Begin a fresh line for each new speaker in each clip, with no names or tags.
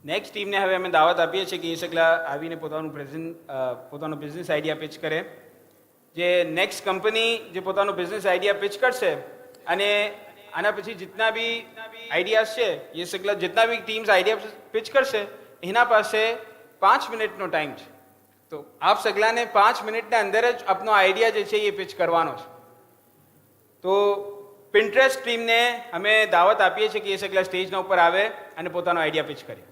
Next ટીમને હવે અમે દાવત આપીએ છીએ કે એ સગલા આવીને પોતાનો બિઝનેસ આઈડિયા પિચ કરે. જે નેક્સ્ટ કંપની જે પોતાનો બિઝનેસ આઈડિયા પિચ કરશે અને આના પછી जितना भी आइडियाज છે ये सगला जितना भी टीम्स आइडिया पिच કરશે એના પાસે 5 મિનિટનો ટાઈમ છે. તો આપ સગલાને 5 મિનિટના અંદર જ આપનો આઈડિયા જે છે એ પિચ કરવાનો છે. તો પિન્ટરેસ્ટ ટીમને અમે દાવત આપીએ છીએ કે એ સગલા સ્ટેજના ઉપર આવે અને પોતાનો આઈડિયા પિચ કરે.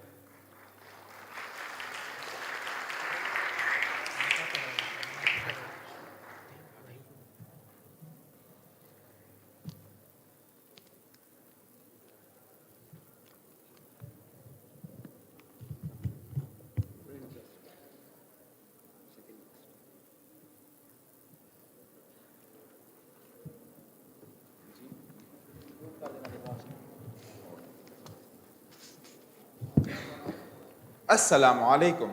Assalamu alaikum.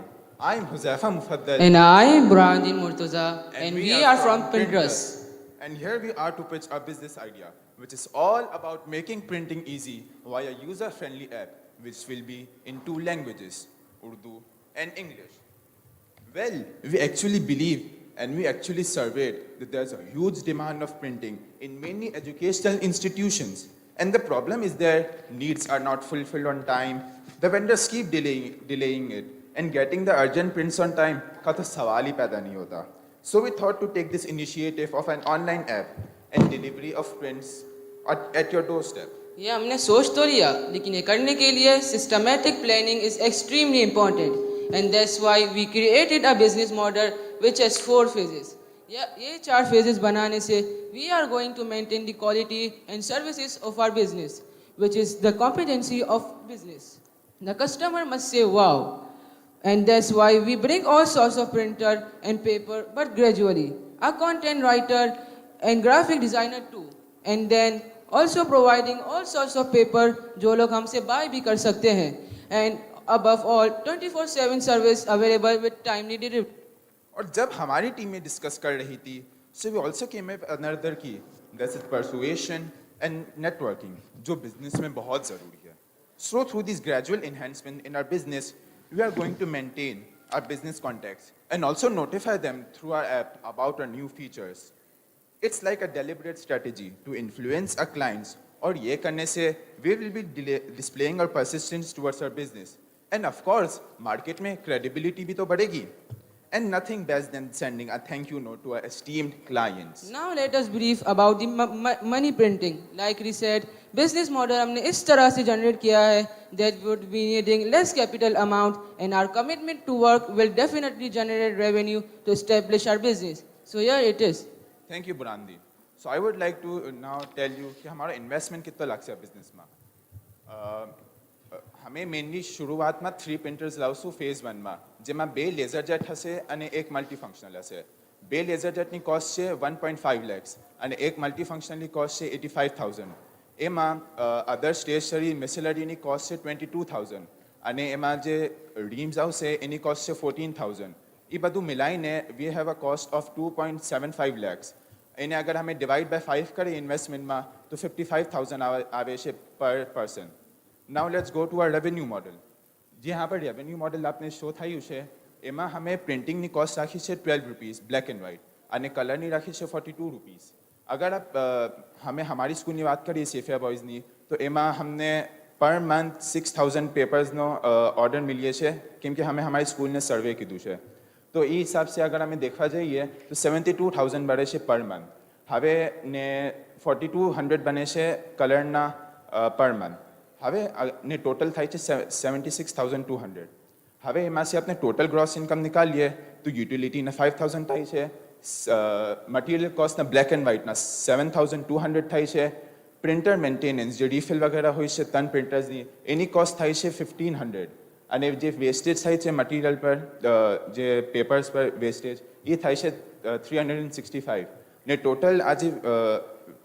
I'm Huzaifa Mufaddal.
And I, Brandin Murtaza, and we are from Pinterest.
And here we are to pitch our business idea, which is all about making printing easy via user-friendly app, which will be in 2 languages, Urdu and English. Well, we actually believe and we actually surveyed that there's a huge demand of printing in many educational institutions. And the problem is their needs are not fulfilled on time. The vendors keep delaying it, and getting the urgent prints on time का तो सवाल ही पैदा नहीं होता. So we thought to take this initiative of an online app and delivery of prints at your doorstep.
ये हमने सोच तो लिया, लेकिन ये करने के लिए systematic planning is extremely important, and that's why we created a business model which has 4 phases. ये 4 phases बनाने से we are going to maintain the quality and services of our business, which is the competency of business. The customer must say wow, and that's why we bring all sorts of printer and paper, but gradually. A content writer and graphic designer too, and then also providing all sorts of paper जो लोग हमसे buy भी कर सकते हैं, and above all 24/7 service available with timely delivery.
और जब हमारी टीम में डिस्कस कर रही थी, so we also came up with another key, that is persuasion and networking, जो business में बहुत ज़रूरी है. So through this gradual enhancement in our business, we are going to maintain our business contacts and also notify them through our app about our new features. It's like a deliberate strategy to influence our clients, और ये करने से we will be displaying our persistence towards our business. And of course, market में credibility भी तो बढ़ेगी. And nothing best than sending a thank you note to our esteemed clients.
Now let us brief about the money printing. Like we said, business model हमने इस तरह से generate किया है that would be needing less capital amount, and our commitment to work will definitely generate revenue to establish our business. So here it is.
Thank you, Brandi. So I would like to now tell you कि हमारा investment कितना लग सकता है business में. हमें mainly शुरुआत में 3 प्रिंटर्स लावसु फेज 1 में, જેમાં 2 લેઝર જેટ હશે અને 1 મલ્ટીફંક્શનલ હશે. 2 લેઝર જેટની કોસ્ટ છે 1.5 lakhs અને 1 મલ્ટીફંક્શનલની કોસ્ટ છે 85,000. એમાં અધર સ્ટેશનરી મિસેલરીની કોસ્ટ છે 22,000 અને એમાં જે રીમ્સ આવશે એની કોસ્ટ છે 14,000. એ બધું મિલાઈને we have a cost of 2.75 lakhs. એને અગર અમે ડિવાઇડ બાય 5 કરીએ ઇન્વેસ્ટમેન્ટમાં તો 55,000 આવે છે પર person. Now let's go to our revenue model. જે यहाँ पर revenue model आपने शो થયું છે એમાં हमें printing ની cost રાખી છે 12 rupees black and white અને color ની રાખી છે 42 rupees. अगर आप हमें हमारी स्कूल ની વાત કરીએ સેફિયા બોયઝ ની તો એમાં हमने per month 6,000 papers નો order मिलिए છે કેમ કે हमें हमारी स्कूल ने सर्वे कीધું છે. તો એ हिसाब से अगर हमें देखવા જઈએ તો 72,000 બને છે per month. હવે ને 4200 બને છે color ના per month. હવે ને ટોટલ થાય છે 76,200. હવે એમાંથી આપણે ટોટલ ગ્રોસ ઇન્કમ નિકાલીએ તો યુટિલિટીના 5,000 થાય છે, મટીરિયલ કોસ્ટના બ્લેક એન્ડ વ્હાઇટના 7,200 થાય છે, પ્રિન્ટર મેન્ટેનન્સ જે રિફિલ વગેરે હોય છે 3 પ્રિન્ટર્સની એની કોસ્ટ થાય છે 1,500 અને જે વેસ્ટેજ થાય છે મટીરિયલ પર જે પેપર્સ પર વેસ્ટેજ એ થાય છે 365 ને ટોટલ આ જે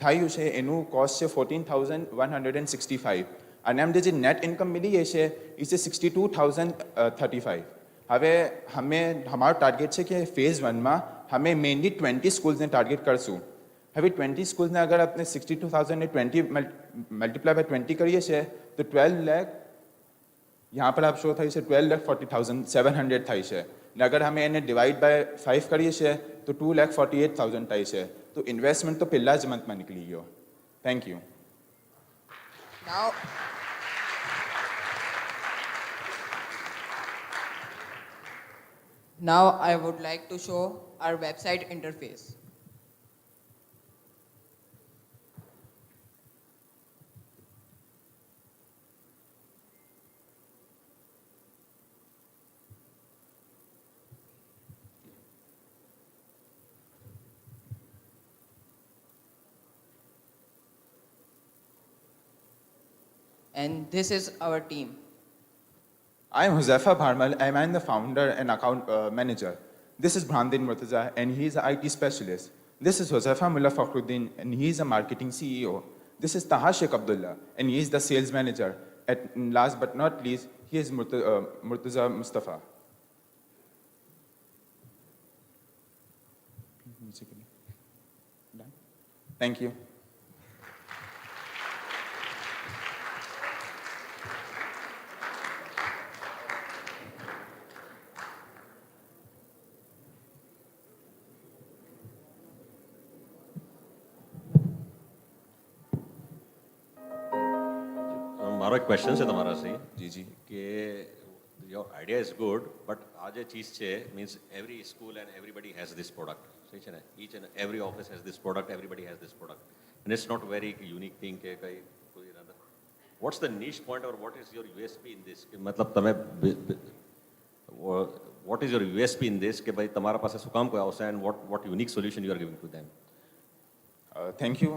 થયું છે એનું કોસ્ટ છે 14,165 અને આમ જે નેટ ઇન્કમ મિલી છે એ છે 62,035. હવે हमारा टारगेट છે કે फेज 1 में हमें मेनली 20 स्कूल्स ने टारगेट करશું. હવે 20 स्कूल्स ने अगर अपने 62,000 ने 20 मल्टीप्लाई बाय 20 કરીએ છે તો 12 લાખ यहाँ पर आप शो થાય છે 12,40,700 થાય છે ને અગર અમે એને ડિવાઈડ બાય 5 કરીએ છીએ તો 2,48,000 થાય છે તો ઇન્વેસ્ટમેન્ટ તો પહેલા જ મંથમાં નીકળી ગયો. Thank you.
Now I would like to show our website interface. And this is our team.
I am Huzaifa Bharmal. I am the founder and account manager. This is Brandin Murtaza, and he is an IT specialist. This is Huzaifa Mullah Fakhruddin, and he is a marketing CEO. This is Taha Sheikh Abdullah, and he is the sales manager. And last but not least, he is Murtaza Mustafa. Done? Thank you.
મારો એક question છે તમારા C
જી જી
કે your idea is good but આ જે ચીજ છે means every school and everybody has this product સહી છે ને each and every office has this product everybody has this product and it's not very unique thing કે કઈ કોઈ another what's the niche point or what is your USP in this કે મતલબ તમે what is your USP in this કે ભાઈ તમારા પાસે શું કામ કોઈ આવશે and what unique solution you are giving to them
thank you.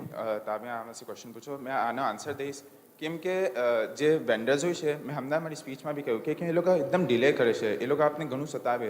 તમે આમાંથી ક્વેશ્ચન પૂછો, મેં આનો આન્સર દઈશ. કેમ કે જે વેન્ડર્સ હોય છે, મેં હમણાં મારી સ્પીચમાં બી કહ્યું કે એ લોકો એકદમ ડિલે કરે છે, એ લોકો આપને ઘણું સતાવે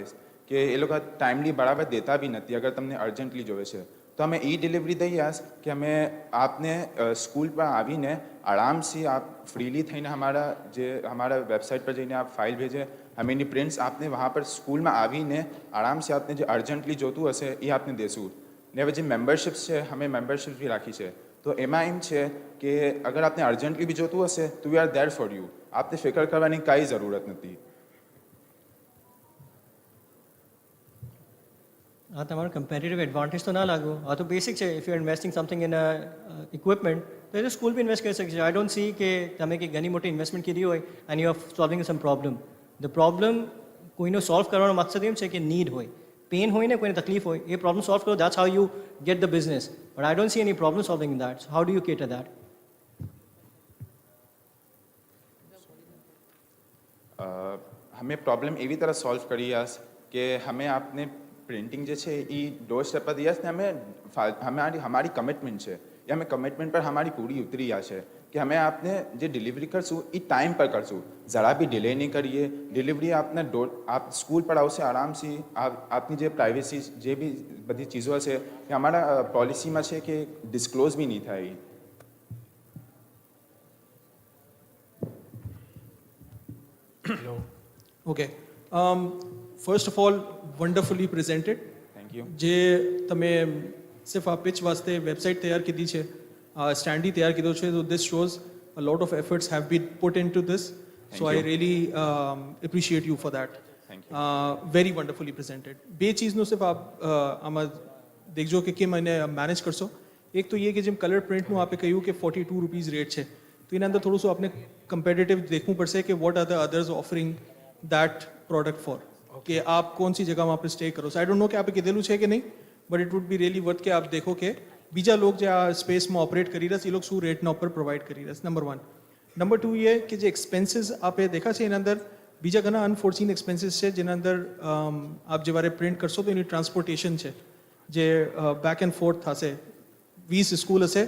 કે એ લોકો ટાઈમલી બરાબર દેતા બી નથી અગર તમને અર્જન્ટલી જોવે છે. તો અમે ઈ ડિલિવરી દઈએ કે અમે આપને સ્કૂલ પર આવીને આરામથી આપ ફ્રીલી થઈને हमारा વેબસાઇટ પર જઈને આપ ફાઇલ ભેજે, અમે એની પ્રિન્ટ્સ આપને વहाँ પર સ્કૂલમાં આવીને આરામથી આપને જે અર્જન્ટલી જોતું હશે એ આપને દેશું. ને હવે જે મેમ્બરશિપ્સ છે, અમે મેમ્બરશિપ બી રાખી છે. તો એમાં એમ છે કે અગર આપને અર્જન્ટલી બી જોતું હશે તો we are there for you. આપને ફિકર કરવાની કાંઈ જરૂરત નથી.
આ તમારો કમ્પેરેટિવ એડવાન્ટેજ તો ના લાગો. આ તો બેસિક છે. If you are investing something in equipment તો એ તો સ્કૂલ બી ઇન્વેસ્ટ કરી શકે છે. આઈ ડોન્ટ સી કે તમે કે ઘણી મોટી ઇન્વેસ્ટમેન્ટ કીધી હોય and you are solving some problem. The problem કોઈનો સોલ્વ કરવાનો મકસદ એમ છે કે નીડ હોય, પેન હોય ને, કોઈને તકલીફ હોય, એ પ્રોબ્લેમ સોલ્વ કરો. That's how you get the business. But I don't see any problem solving in that. How do you cater that?
हमें प्रॉब्लम एवी तरह सॉल्व करी यास कि हमें आपने प्रिंटिंग जो है ये डोर स्टेप पर दिया ने हमारी कमिटमेंट है ये हमें कमिटमेंट पर हमारी पूरी उतरी आ है कि हमें आपने जो डिलीवरी करशू ये टाइम पर करशू, ज़रा भी डिले नहीं करिए. डिलीवरी आपने आप स्कूल पर आवशे आराम से आपनी जो प्राइवेसी जो भी बधी चीज़ों है कि हमारा पॉलिसी में है कि डिस्क्लोज भी नहीं थाय.
Okay. First of all, wonderfully presented.
Thank you.
જે તમે સિર્ફ આ પિચ વાસ્તે વેબસાઇટ તૈયાર કીધી છે, સ્ટેન્ડી તૈયાર કીધો છે, તો this shows a lot of efforts have been put into this. So I really appreciate you for that.
Thank you.
Very wonderfully presented. બે ચીજનું સિર્ફ આપ આમાં દેખજો કે કેમ એને મેનેજ કરશો. એક તો એ કે જેમ કલર પ્રિન્ટનું આપે કહ્યું કે 42 રૂપીઝ રેટ છે, તો એના અંદર થોડું શું આપણે કમ્પેરેટિવ देखવું પડશે કે what are the others offering that product for. कि आप कौन सी जगह वहाँ पे स्टे करो. आई डोंट नो कि आप કીધેલું છે કે નહીં, but it would be really worth કે આપ દેખો કે બીજા લોક જે આ સ્પેસમાં ઓપરેટ કરી રહ્યા છે એ લોકો શું રેટના ઉપર પ્રોવાઈડ કરી રહ્યા છે. નંબર 1. નંબર 2 એ કે જે એક્સપેન્સીસ આપે દેખા છે એના અંદર બીજા ઘણા અનફોર્સીન એક્સપેન્સીસ છે જેના અંદર આપ જે વારે પ્રિન્ટ કરશો તો એની ટ્રાન્સપોર્ટેશન છે જે બેક એન્ડ ફોર્થ થશે. 20 સ્કૂલ હશે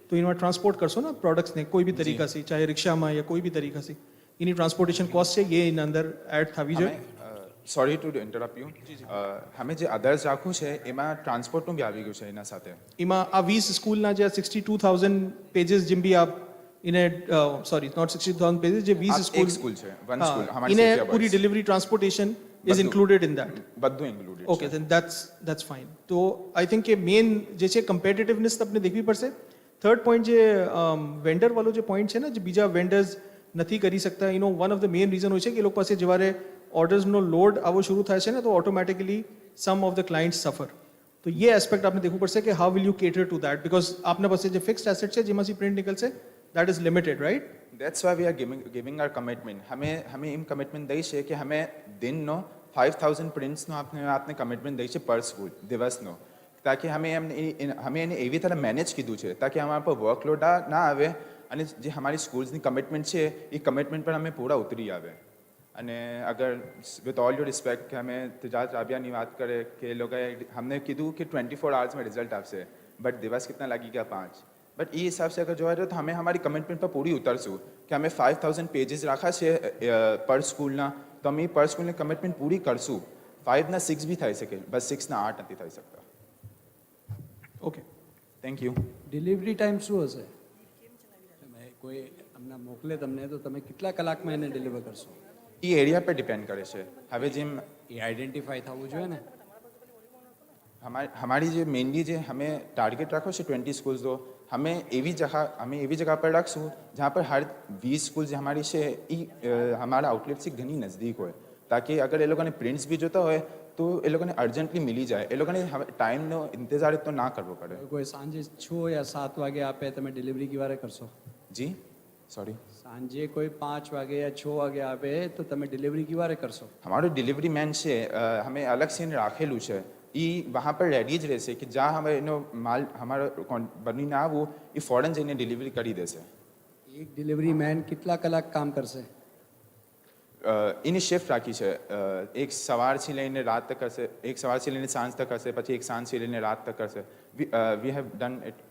તો એમાં ટ્રાન્સપોર્ટ કરશો ને પ્રોડક્ટ્સને કોઈ બી તરીકાથી, ચાહે રિક્ષામાં યા કોઈ બી તરીકાથી, એની ટ્રાન્સપોર્ટેશન કોસ્ટ છે એ એના અંદર એડ થવી જોઈએ.
Sorry to interrupt you. અમે જે અધર્સ રાખવું છે એમાં ટ્રાન્સપોર્ટનું બી આવી ગયું છે એના સાથે.
એમાં આ 20 સ્કૂલના જે 62,000 પેजेस જેમ બી આપ ઇને સોરી નોટ 62,000 પેजेस જે 20 સ્કૂલ
એક સ્કૂલ છે, વન સ્કૂલ હમારી
ઇને
સેફ્ટી
પૂરી delivery transportation is included in that.
બધું included.
Okay then that's fine. તો આઈ થિંક કે મેઇન જે છે કમ્પેટિટિવનેસ તમને દેખવી પડશે. થર્ડ પોઈન્ટ જે વેન્ડર વાળો જે પોઈન્ટ છે ને, જે બીજા વેન્ડર્સ નથી કરી શકતા એનો one of the main reason હોય છે કે એ લોકો પાસે જ્યારે ઓર્ડર્સનો લોડ આવો શરૂ થાય છે ને તો automatically some of the client suffer. તો એ એસ્પેક્ટ આપણે દેખવું પડશે કે how will you cater to that, because આપના પાસે જે ફિક્સ્ડ એસેટ છે જેમાંથી પ્રિન્ટ નીકળશે that is limited, right?
That's why we are giving our commitment. हमें એમ કમિટમેન્ટ દઈ છે કે અમે દિનનો 5000 પ્રિન્ટ્સનો આપને કમિટમેન્ટ દઈ છે પર સ્કૂલ દિવસનો, તાકી અમે એને એવી તરહ મેનેજ કીધું છે તાકી અમારા પર વર્કલોડ ના આવે અને જે અમારી સ્કૂલ્સની કમિટમેન્ટ છે એ કમિટમેન્ટ પર અમે પૂરા ઉતરી આવે. અને અગર વિથ ઓલ યુ રિસ્પેક્ટ કે અમે તિજારત રાબિયાની વાત કરે કે એ લોકોએ અમને કીધું કે 24 આवर्સમાં રિઝલ્ટ આપશે, બટ દિવસ કિतना લાગી ગયા 5. બટ એ હિસાબ से अगर જોવા તો અમે અમારી કમિટમેન્ટ પર પૂરી ઉતરશું કે અમે 5000 પેજીસ રાખા છે પર સ્કૂલના, તો અમે પર સ્કૂલની કમિટમેન્ટ પૂરી કરશું. 5 ના 6 બી થઈ શકે, બસ 6 ના 8 નથી થઈ શકતા.
Okay,
thank you.
Delivery time શું હશે? તમે કોઈ અમને મોકલે તમને તો તમે કેટલા કલાકમાં એને ડિલિવર કરશો?
એ એરિયા પર ડિપેન્ડ કરે છે. હવે જેમ
એ આઈડેન્ટિફાઈ થવું જોઈએ ને.
हमारी जो मेनली जो हमें टारगेट रखो છે 20 स्कूल्स, तो हमें एवी जगह पर रखશું जहाँ पर हर 20 स्कूल जो हमारी છે એ हमारा आउटलेट से घनी नज़दीक હોય, ताकि अगर એ લોકોને પ્રિન્ટ્સ બી જોતા હોય તો એ લોકોને અર્જન્ટલી મિલી જાય, એ લોકોને ટાઈમનો ઇંતજાર તો ના કરવો પડે.
કોઈ સાંજે 6 યા 7 વાગે આપે તમે ડિલિવરી કિવારે કરશો?
જી सॉरी,
સાંજે કોઈ 5 વાગે યા 6 વાગે આપે તો તમે ડિલિવરી કિવારે કરશો?
हमारो डिलीवरी मैन છે हमें अलग से રાખેલું છે, એ वहाँ पर રેડી જ રહેશે કે જ્યાં હવે એનો માલ અમારો બનીને આવું એ ફોરન જઈને ડિલિવરી કરી દેશે.
એક ડિલિવરી મેન કેટલા કલાક કામ કરશે?
એની શિફ્ટ રાખી છે, એક સવારથી લઈને રાત તક કરશે, એક સવારથી લઈને સાંજ તક કરશે, પછી એક સાંજથી લઈને રાત તક કરશે. વી હેવ ડન ઇટ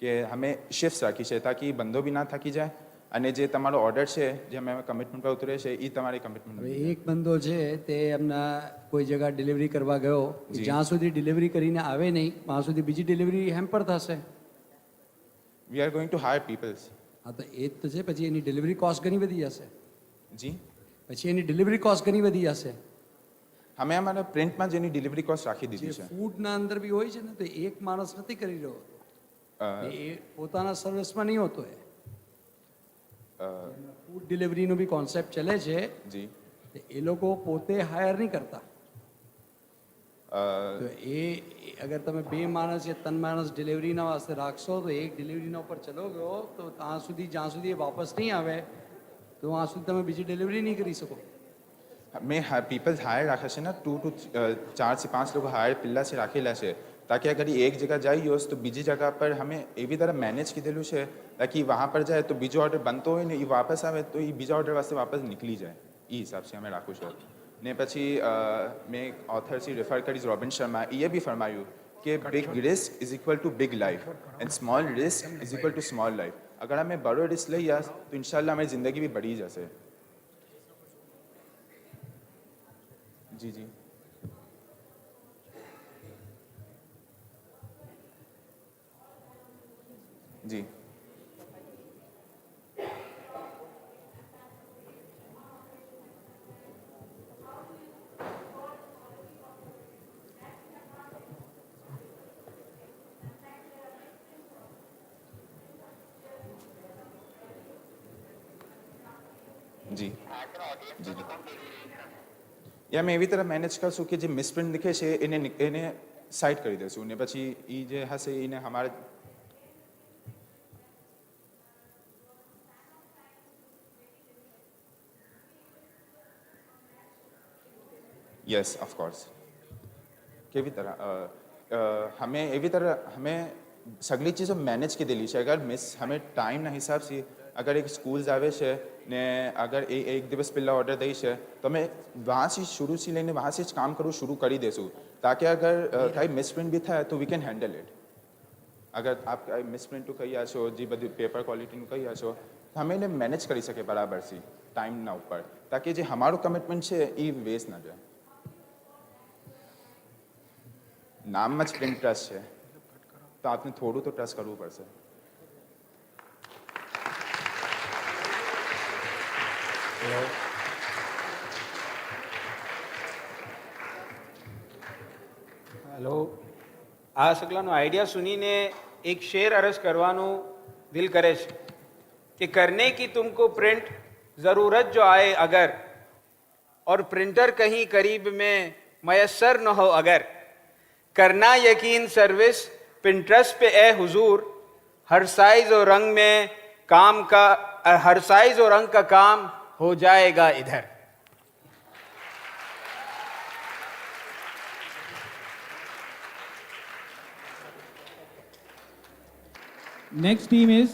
કે અમે શિફ્ટ રાખી છે તાકી બંદો બી ના થાકી જાય અને જે તમારો ઓર્ડર છે જે અમે કમિટમેન્ટ પર ઉતરે છે એ તમારી કમિટમેન્ટ.
હવે એક બંદો છે તે એમના કોઈ જગ્યા ડિલિવરી કરવા ગયો, જ્યાં સુધી ડિલિવરી કરીને આવે નહીં ત્યાં સુધી બીજી ડિલિવરી હેમ્પર થશે.
We are going to hire peoples.
હા તો એ જ તો છે, પછી એની ડિલિવરી કોસ્ટ ઘણી વધી જશે.
જી,
પછી એની ડિલિવરી કોસ્ટ ઘણી વધી જશે.
અમે અમારા પ્રિન્ટમાં જેની ડિલિવરી કોસ્ટ રાખી દીધી
જે
છે.
ફૂડના અંદર બી હોય છે ને તો એક માણસ નથી કરી રહ્યો, એ પોતાના સર્વિસમાં નહીં હોતો. ફૂડ ડિલિવરીનો બી કોન્સેપ્ટ ચાલે છે,
જી,
એ લોકો પોતે હાયર નહીં કરતા. તો એ અગર તમે 2 માણસ યા 3 માણસ ડિલિવરીના વાસ્તે રાખશો તો એક ડિલિવરીના ઉપર ચલો ગયો તો ત્યાં સુધી જ્યાં સુધી એ વાપસ નહીં આવે તો ત્યાં સુધી તમે બીજી ડિલિવરી નહીં કરી શકો.
મેં પીપલ્સ હાયર રાખે છે ને 2 to 4 से 5 લોકો હાયર પહેલા से રાખેલા છે ताकि अगर एक जगह जाइए तो बीजी जगह पर हमें एवी तरह मैनेज कीधेलू है ताकि वहाँ पर जाए तो बीजो ऑर्डर बनतो हो ने वापस आए तो ये बीजा ऑर्डर वास्ते वापस निकली जाए, ये हिसाब से हमें राखू छो. ने પછી મેં એક ઓથરથી રેફર કરીશ રોબિન શર્મા, એ બી ફરમાયું કે big risk is equal two big life and small risk is equal two small life. અગર અમે બડો રિસ્ક લઈએ તો ઇન્શાલ્લાહ हमारी ज़िंदगी भी बढ़ी जैसे. जी जी जी जी जी जी या मैं એવી તરહ મેનેજ કરશું કે જે મિસપ્રિન્ટ દીખે છે એને સાઇડ કરી દેશું ને પછી એ જે હશે એને અમારે. Yes of course. केवी तरह हमें एवी तरह हमें सगली चीज़ों मैनेज की दिली है. अगर मिस हमें टाइम ना हिसाब से अगर एक स्कूल्स आवे છે ને અગર એક દિવસ પહેલાં ઓર્ડર દઈ છે તો અમે वहाँ से शुरू से લઈને वहाँ से જ કામ કરવું शुरू કરી દેશું ताकि अगर કાંઈ મિસપ્રિન્ટ બી થાય તો વી કેન હેન્ડલ ઇટ. અગર આપ કાંઈ મિસપ્રિન્ટ કહી છો જે બધું પેપર ક્વોલિટીનું કહી છો તો અમે એને મેનેજ કરી શકીએ બરાબરથી ટાઈમના ઉપર તાकि જે અમારું કમિટમેન્ટ છે એ વેસ્ટ ના જાય. નામમાં જ પ્રિન્ટ ટ્રસ્ટ છે તો આપને થોડું તો ટ્રસ્ટ કરવું પડશે.
હેલો, આ સગલાનો આઈડિયા સુનીને એક શેર અરજ કરવાનું દિલ કરે છે કે કરને કી તુમકો પ્રિન્ટ ज़रूरत जो आए अगर, और प्रिंटर कहीं करीब में मयसर न हो अगर, करना यकीन सर्विस पिंटरेस्ट पे ए हुजूर, हर साइज और रंग में काम का, हर साइज और रंग का काम हो जाएगा इधर।
Next team is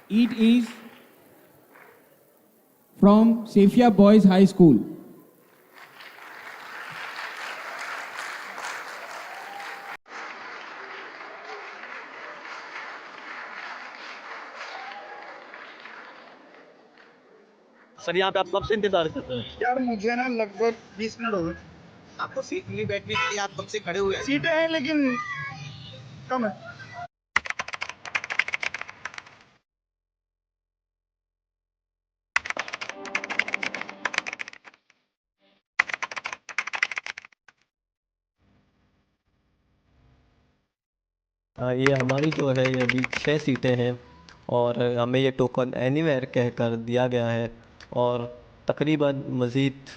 Eat Ease from Safia Boys High School.
Sir यहाँ पे आप कब से इंतजार कर रहे हैं?
यार मुझे ना लगभग 20 मिनट हो गए। आपको सीट मिली बैठने के लिए, आप कब से खड़े हुए हैं? सीटें हैं लेकिन कम है।
ये हमारी जो है ये अभी 6 सीटें हैं और हमें ये टोकन एनीवेयर कहकर दिया गया है और तकरीबन मज़ीद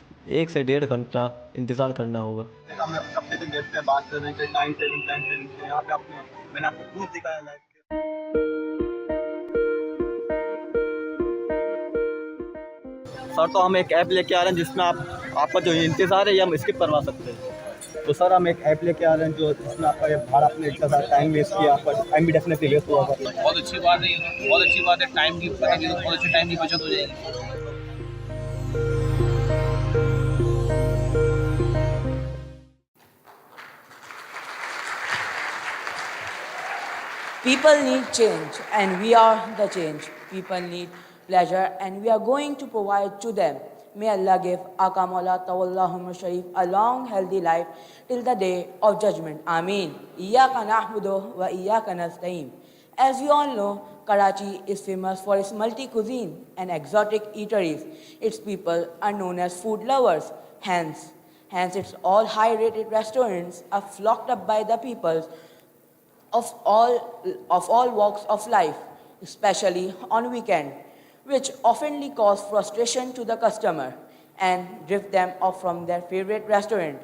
1 से 1.5 घंटा इंतज़ार करना होगा।
हम अपने से गेट पे बात कर रहे थे, टाइम सेविंग यहाँ पे आपने, मैंने आपको प्रूफ दिखाया लाइव के।
सर तो हम एक ऐप लेके आ रहे हैं जिसमें आपका जो इंतज़ार है ये हम स्किप करवा सकते हैं। तो सर हम एक ऐप लेके आ रहे हैं जो जिसमें आपका ये भाड़ा, आपने इतना सारा टाइम वेस्ट किया, आपका टाइम भी डेफिनेटली वेस्ट हुआ।
बहुत अच्छी बात है, बहुत अच्छी बात है। टाइम की पता चली तो बहुत अच्छी टाइम की बचत हो जाएगी।
People need change and we are the change. People need pleasure and we are going to provide to them. May Allah give Aka Maula Tawallahumma Sharif a long healthy life till the day of judgment. Ameen. Iyaka na'budu wa iyaka nasta'in. As we all know, Karachi is famous for its multi-cuisine and exotic eateries. Its people are known as food lovers. Hence its all high-rated restaurants are flocked up by the people of all walks of life, especially on weekend, which oftenly cause frustration to the customer and drift them off from their favorite restaurant,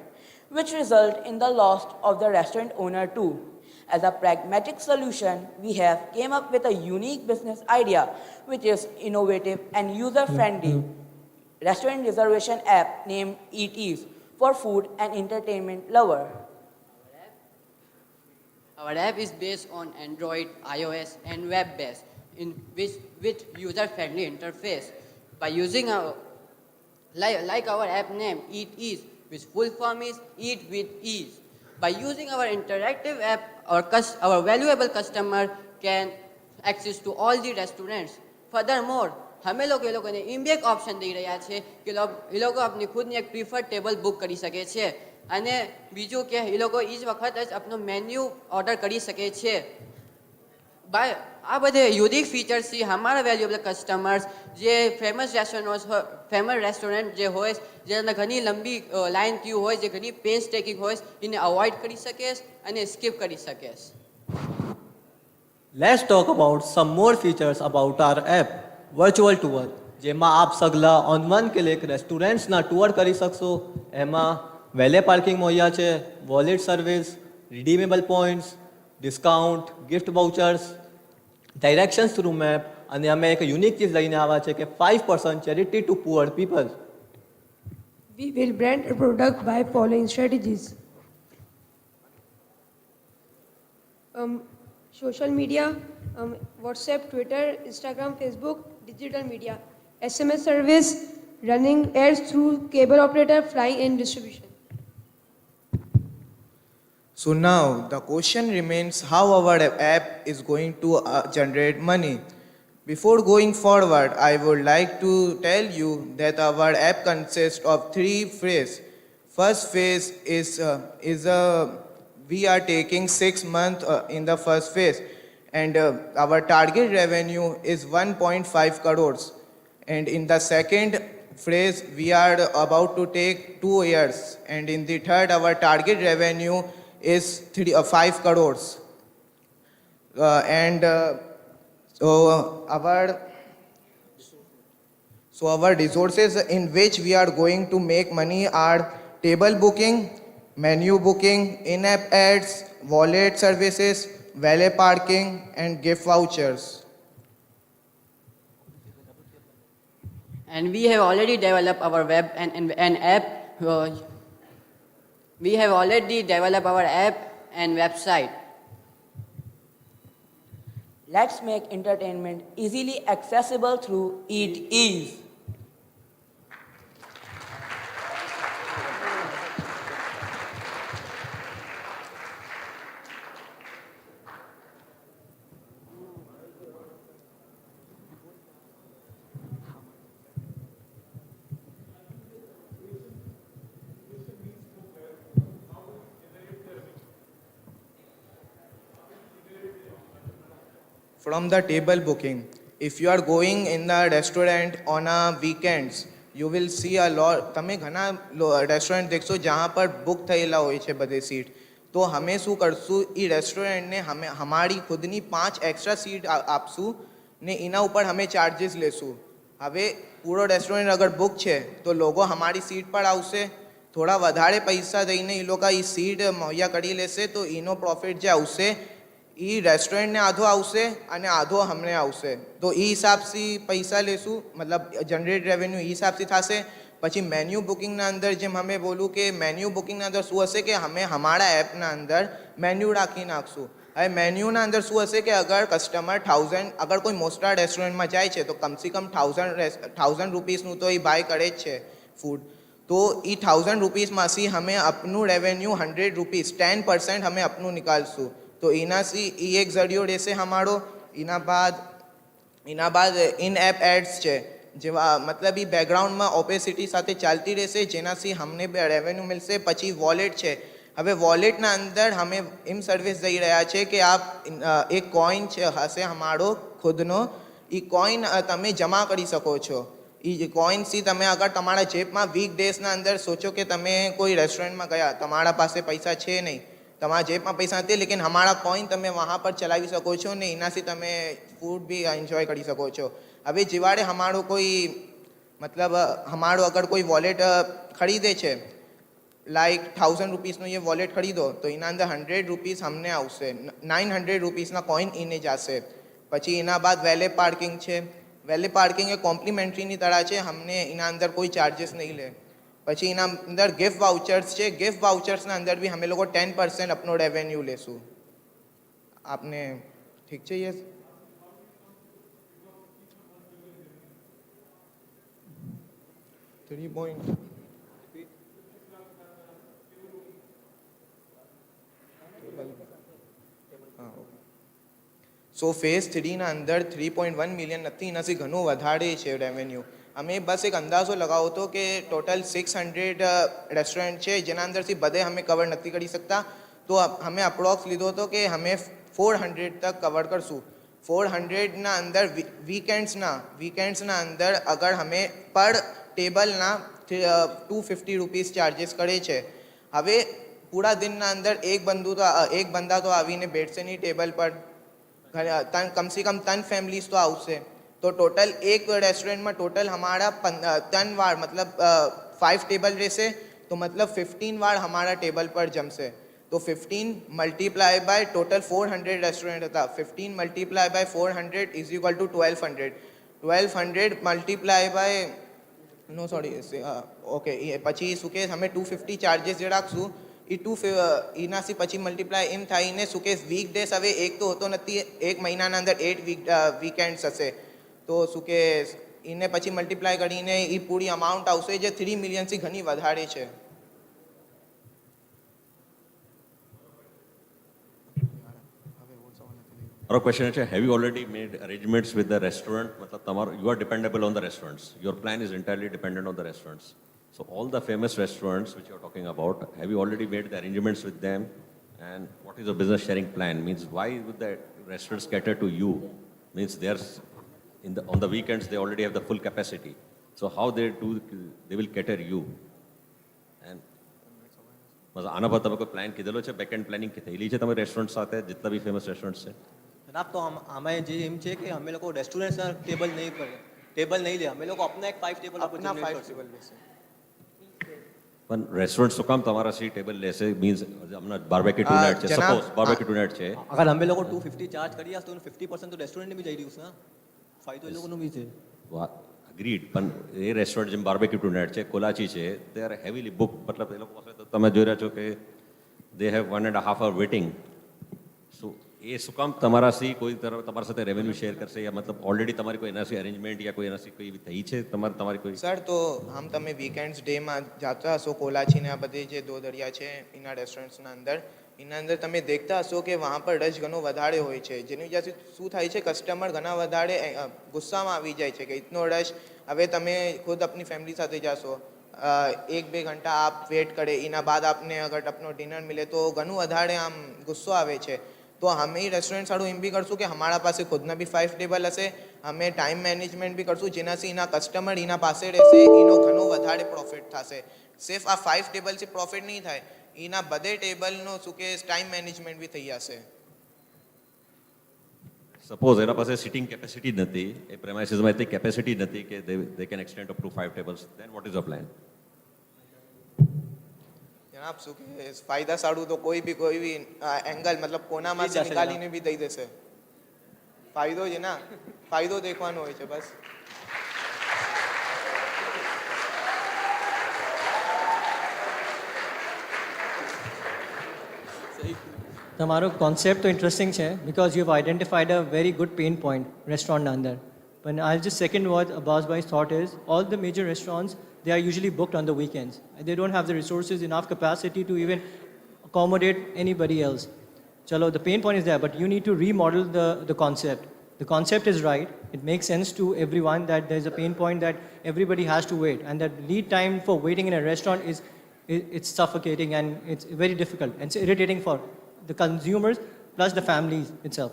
which result in the loss of the restaurant owner too. As a pragmatic solution, we have came up with a unique business idea, which is innovative and user-friendly restaurant reservation app named Eat Ease for food and entertainment lover.
Our app is based on Android, iOS, and web-based, with user-friendly interface. By using our app name, Eat Ease, which full form is Eat with Ease. By using our interactive app, our valuable customer can access to all the restaurants. Furthermore, हमें लोग ये लोगों ने इम एक option દઈ રહ્યા છે કે એ લોકો આપની ખુદની એક પ્રીફર્ડ ટેબલ બુક કરી શકે છે અને બીજું કે એ લોકો એ જ વખત જ આપનો મેન્યુ ઓર્ડર કરી શકે છે. આ બધે યુનિક ફીચર્સથી અમારા વેલ્યુએબલ કસ્ટમર્સ જે ફેમસ રેસ્ટોરન્ટ જે હોય જેના ઘણી લંબી લાઇન ક્યુ હોય જે ઘણી પેન્સ ટેકિંગ હોય એને અવોઇડ કરી શકે અને સ્કીપ કરી શકે.
Let's talk about some more features about our app, Virtual Tour, જેમાં આપ સગલા ઓનલાઈન કે એક રેસ્ટોરન્ટ્સના ટૂર કરી શકશો. એમાં વેલે પાર્કિંગ મોયા છે, wallet service, redeemable points, discount, gift vouchers, directions through map અને અમે એક યુનિક ચીજ લઈને આવ્યા છે કે 5% charity to poor people.
We will brand a product by following strategies. Social media, WhatsApp, Twitter, Instagram, Facebook, digital media, SMS service, running ads through cable operator, flying and distribution.
So now the question remains how our app is going to generate money. Before going forward, I would like to tell you that our app consists of 3 phases. First phase is we are taking 6 months in the first phase, and our target revenue is 1.5 crores. And in the second phase, we are about to take 2 years, and in the third, our target revenue is 5 crores. So our So our resources in which we are going to make money are table booking, menu booking, in-app ads, wallet services, valet parking, and gift vouchers.
And we have already developed our web and app. We have already developed our app and website.
Let's make entertainment easily accessible through Eat Ease.
From the table booking, if you are going in the restaurant on a weekends, you will see a lot. તમે ઘણા restaurant દેખશો જहाँ પર book થયેલા હોય છે બધે seat. તો અમે શું કરશું, એ રેસ્ટોરન્ટને અમે અમારી ખુદની 5 એક્સ્ટ્રા સીટ આપશું ને એના ઉપર અમે ચાર્જીસ લેશું. હવે પૂરો રેસ્ટોરન્ટ અગર બુક છે તો લોકો અમારી સીટ પર આવશે, થોડા વધારે પૈસા દઈને એ લોકો એ સીટ મુહૈયા કરી લેશે, તો એનો પ્રોફિટ જે આવશે એ રેસ્ટોરન્ટને આધો આવશે અને આધો અમને આવશે. તો એ હિસાબથી પૈસા લેશું, મતલબ જનરેટ રેવન્યુ એ હિસાબથી થશે. પછી મેન્યુ બુકિંગના અંદર જેમ અમે બોલું કે મેન્યુ બુકિંગના અંદર શું હશે કે અમે અમારા એપના અંદર મેન્યુ રાખી નાખશું. હવે મેન્યુના અંદર શું હશે કે અગર કસ્ટમર 1000 અગર કોઈ મોસ્ટા રેસ્ટોરન્ટમાં જાય છે તો કમસે કમ 1000 રૂપીસનું તો એ બાય કરે જ છે ફૂડ. તો એ 1000 રૂપીસમાંથી અમે આપનું રેવન્યુ 100 રૂપીસ 10% અમે આપનું નિકાલશું. તો એનાથી એ એક જરિયો રહેશે અમારો. એના બાદ ઇન એપ એડ્સ છે, જેવા મતલબ એ બેકગ્રાઉન્ડમાં ઓપેસિટી સાથે ચાલતી રહેશે, જેનાથી અમને રેવન્યુ મળશે. પછી વોલેટ છે. હવે વોલેટના અંદર અમે એમ સર્વિસ દઈ રહ્યા છે કે આપ એક કોઈન હશે અમારો ખુદનો, એ કોઈન તમે જમા કરી શકો છો. એ કોઈનથી તમે અગર તમારા જેબમાં વીક ડેઝના અંદર સોચો કે તમે કોઈ રેસ્ટોરન્ટમાં ગયા, તમારા પાસે પૈસા છે નહીં, તમારા જેબમાં પૈસા નથી, લેकिन અમારા કોઈન તમે વहाँ પર ચલાવી શકો છો ને એનાથી તમે ફૂડ બી એન્જોય કરી શકો છો. હવે જેવાડે અમારો કોઈ મતલબ અમારો અગર કોઈ વોલેટ ખરીદે છે, લાઈક 1000 રૂપીસનું એ વોલેટ ખરીદો તો એના અંદર 100 રૂપીસ અમને આવશે, 900 રૂપીસના કોઈન એને જશે. પછી એના બાદ વેલે પાર્કિંગ છે. વેલે પાર્કિંગ એ કોમ્પ્લિમેન્ટરીની તરહ છે, અમને એના અંદર કોઈ ચાર્જીસ નહીં લે. પછી એના અંદર ગિફ્ટ વાઉચર્સ છે. ગિફ્ટ વાઉચર્સના અંદર બી અમે લોકો 10% આપનો રેવન્યુ લેશું. આપને ઠીક છે? યસ. સો ફેઝ 3ના અંદર 3.1 મિલિયન નથી, એનાથી ઘણું વધારે છે રેવન્યુ. અમે બસ એક અંદાજો લગાવો હતો કે ટોટલ 600 રેસ્ટોરન્ટ છે જેના અંદરથી બધે અમે કવર નથી કરી શકતા, તો અમે અપ્રોક્સ લીધો હતો કે અમે 400 તક કવર કરશું. 400ના અંદર વીકેન્ડ્સના અંદર અગર અમે પર ટેબલના 250 રૂપીસ ચાર્જીસ કરે છે. હવે પૂરા દિનના અંદર એક બંદા તો આવીને બેઠશે નહીં ટેબલ પર, કમસે કમ 3 ફેમિલીઝ તો આવશે. તો ટોટલ એક રેસ્ટોરન્ટમાં ટોટલ हमारा 3 વાર મતલબ 5 ટેબલ રહેશે, તો મતલબ 15 વાર हमारा ટેબલ પર જમશે. તો 15 મલ્ટીપ્લાય બાય ટોટલ 400 રેસ્ટોરન્ટ હતા, 15 multiply by 400 is equal to 1200. 1200 multiply by no sorry okay, પછી શું કે અમે 250 ચાર્જીસ જે રાખશું એ એનાથી પછી મલ્ટીપ્લાય એમ થઈને શું કે વીક ડેઝ હવે એક તો હોતો નથી, એક મહિનાના અંદર 8 વીકેન્ડ્સ હશે, તો શું કે એને પછી મલ્ટીપ્લાય કરીને એ પૂરી અમાઉન્ટ આવશે જે 3 મિલિયનથી ઘણી વધારે છે.
મારો ક્વેશ્ચન છે, have you already made arrangements with the restaurant? મતલબ તમારો you are dependable on the restaurants, your plan is entirely dependent on the restaurants. So all the famous restaurants which you are talking about, have you already made the arrangements with them? And what is the business sharing plan? Means why would the restaurants cater to you? Means there's on the weekends they already have the full capacity. So how they will cater you? And मतलब आना पर तब कोई plan किधर लो चे backend planning कितने लीजिए तब रेस्टोरेंट्स आते हैं जितना भी फेमस रेस्टोरेंट्स है.
जनाब तो हमें जे एम છે કે અમે લોકો રેસ્ટોરન્ટ્સના ટેબલ નહીં પર
टेबल नहीं लिया, मैं लोग को अपना एक 5 टेबल आपको
अपना
generate
5
करશું.
ટેબલ બેસે
પણ રેસ્ટોરન્ટ શું કામ તમારા સી ટેબલ લેશે મીન્સ હમણાં બાર્બેક્યુ ટુ
આ
નાઇટ છે
જનાબ,
સપોઝ બાર્બેક્યુ ટુ નાઇટ છે
अगर हम लोग को 250 चार्ज करिए तो 50% तो रेस्टोरेंट में भी जाएगी उसना फायदो એ લોકોનો બી છે.
અગ્રીડ પણ એ રેસ્ટોરન્ટ જેમ બાર્બેક્યુ ટુ નાઇટ છે કોલાચી છે દે આર હેવીલી બુક મતલબ એ લોકો પાસે તો તમે જોઈ રહ્યા છો કે દે હેવ 1.5 hour વેટિંગ સો એ શું કામ તમારા સી કોઈ તમારા સાથે રેવન્યુ શેર કરશે યા મતલબ ઓલરેડી તમારી કોઈ એનાથી અરેન્જમેન્ટ યા કોઈ એનાથી કોઈ એવી થઈ છે તમારી કોઈ
સર તો આમ તમે વીકેન્ડ્સ ડેમાં જાતા હશો કોલાચીને આ બધી જે દો દરિયા છે એના રેસ્ટોરન્ટ્સના અંદર તમે દેખતા હશો કે વहाँ पर રશ ઘણો વધારે હોય છે જેની વજહથી શું થાય છે કસ્ટમર ઘણા વધારે ગુસ્સામાં આવી જાય છે કે ઇતનો રશ હવે તમે ખુદ अपनी ફેમિલી સાથે જાશો 1-2 ઘંટા આપ વેટ કરે એના બાદ આપને અગર આપનો ડિનર મિલે તો ઘણું વધારે આમ ગુસ્સો આવે છે तो हमें रेस्टोरेंट साड़ू एम भी करशू कि हमारा पास खुदना भी 5 टेबल हसे हमें टाइम मैनेजमेंट भी करशू जेनाથી એના કસ્ટમર એના પાસે રહેશે એનો ઘણો વધારે પ્રોફિટ થશે સિર્ફ આ 5 ટેબલ થી પ્રોફિટ નહીં થાય એના બધે ટેબલનો શું કે ટાઈમ મેનેજમેન્ટ બી થઈ જશે
સપોઝ એના પાસે સિટિંગ કેપેસિટી નથી એ પ્રેમાઇસીસમાં એટલી કેપેસિટી નથી કે they can extend up to 5 tables then what is the plan
જનાબ શું કે ફાયદા સાડું તો કોઈ બી એંગલ મતલબ કોનામાં से निकालीને બી દઈ દેશે ફાયદો છે ના ફાયદો દેખવાનો હોય છે બસ
તમારો કોન્સેપ્ટ તો ઇન્ટરેસ્ટિંગ છે because you have identified a very good pain point રેસ્ટોરન્ટના અંદર પણ I'll just second what Abbasbhai's thought is all the major restaurants they are usually booked on the weekends and they don't have the resources enough capacity to even accommodate anybody else chalo the pain point is there but you need to remodel the concept is right it makes sense to everyone that there's a pain point that everybody has to wait and that lead time for waiting in a restaurant is it's suffocating and it's very difficult and it's irritating for the consumers plus the families itself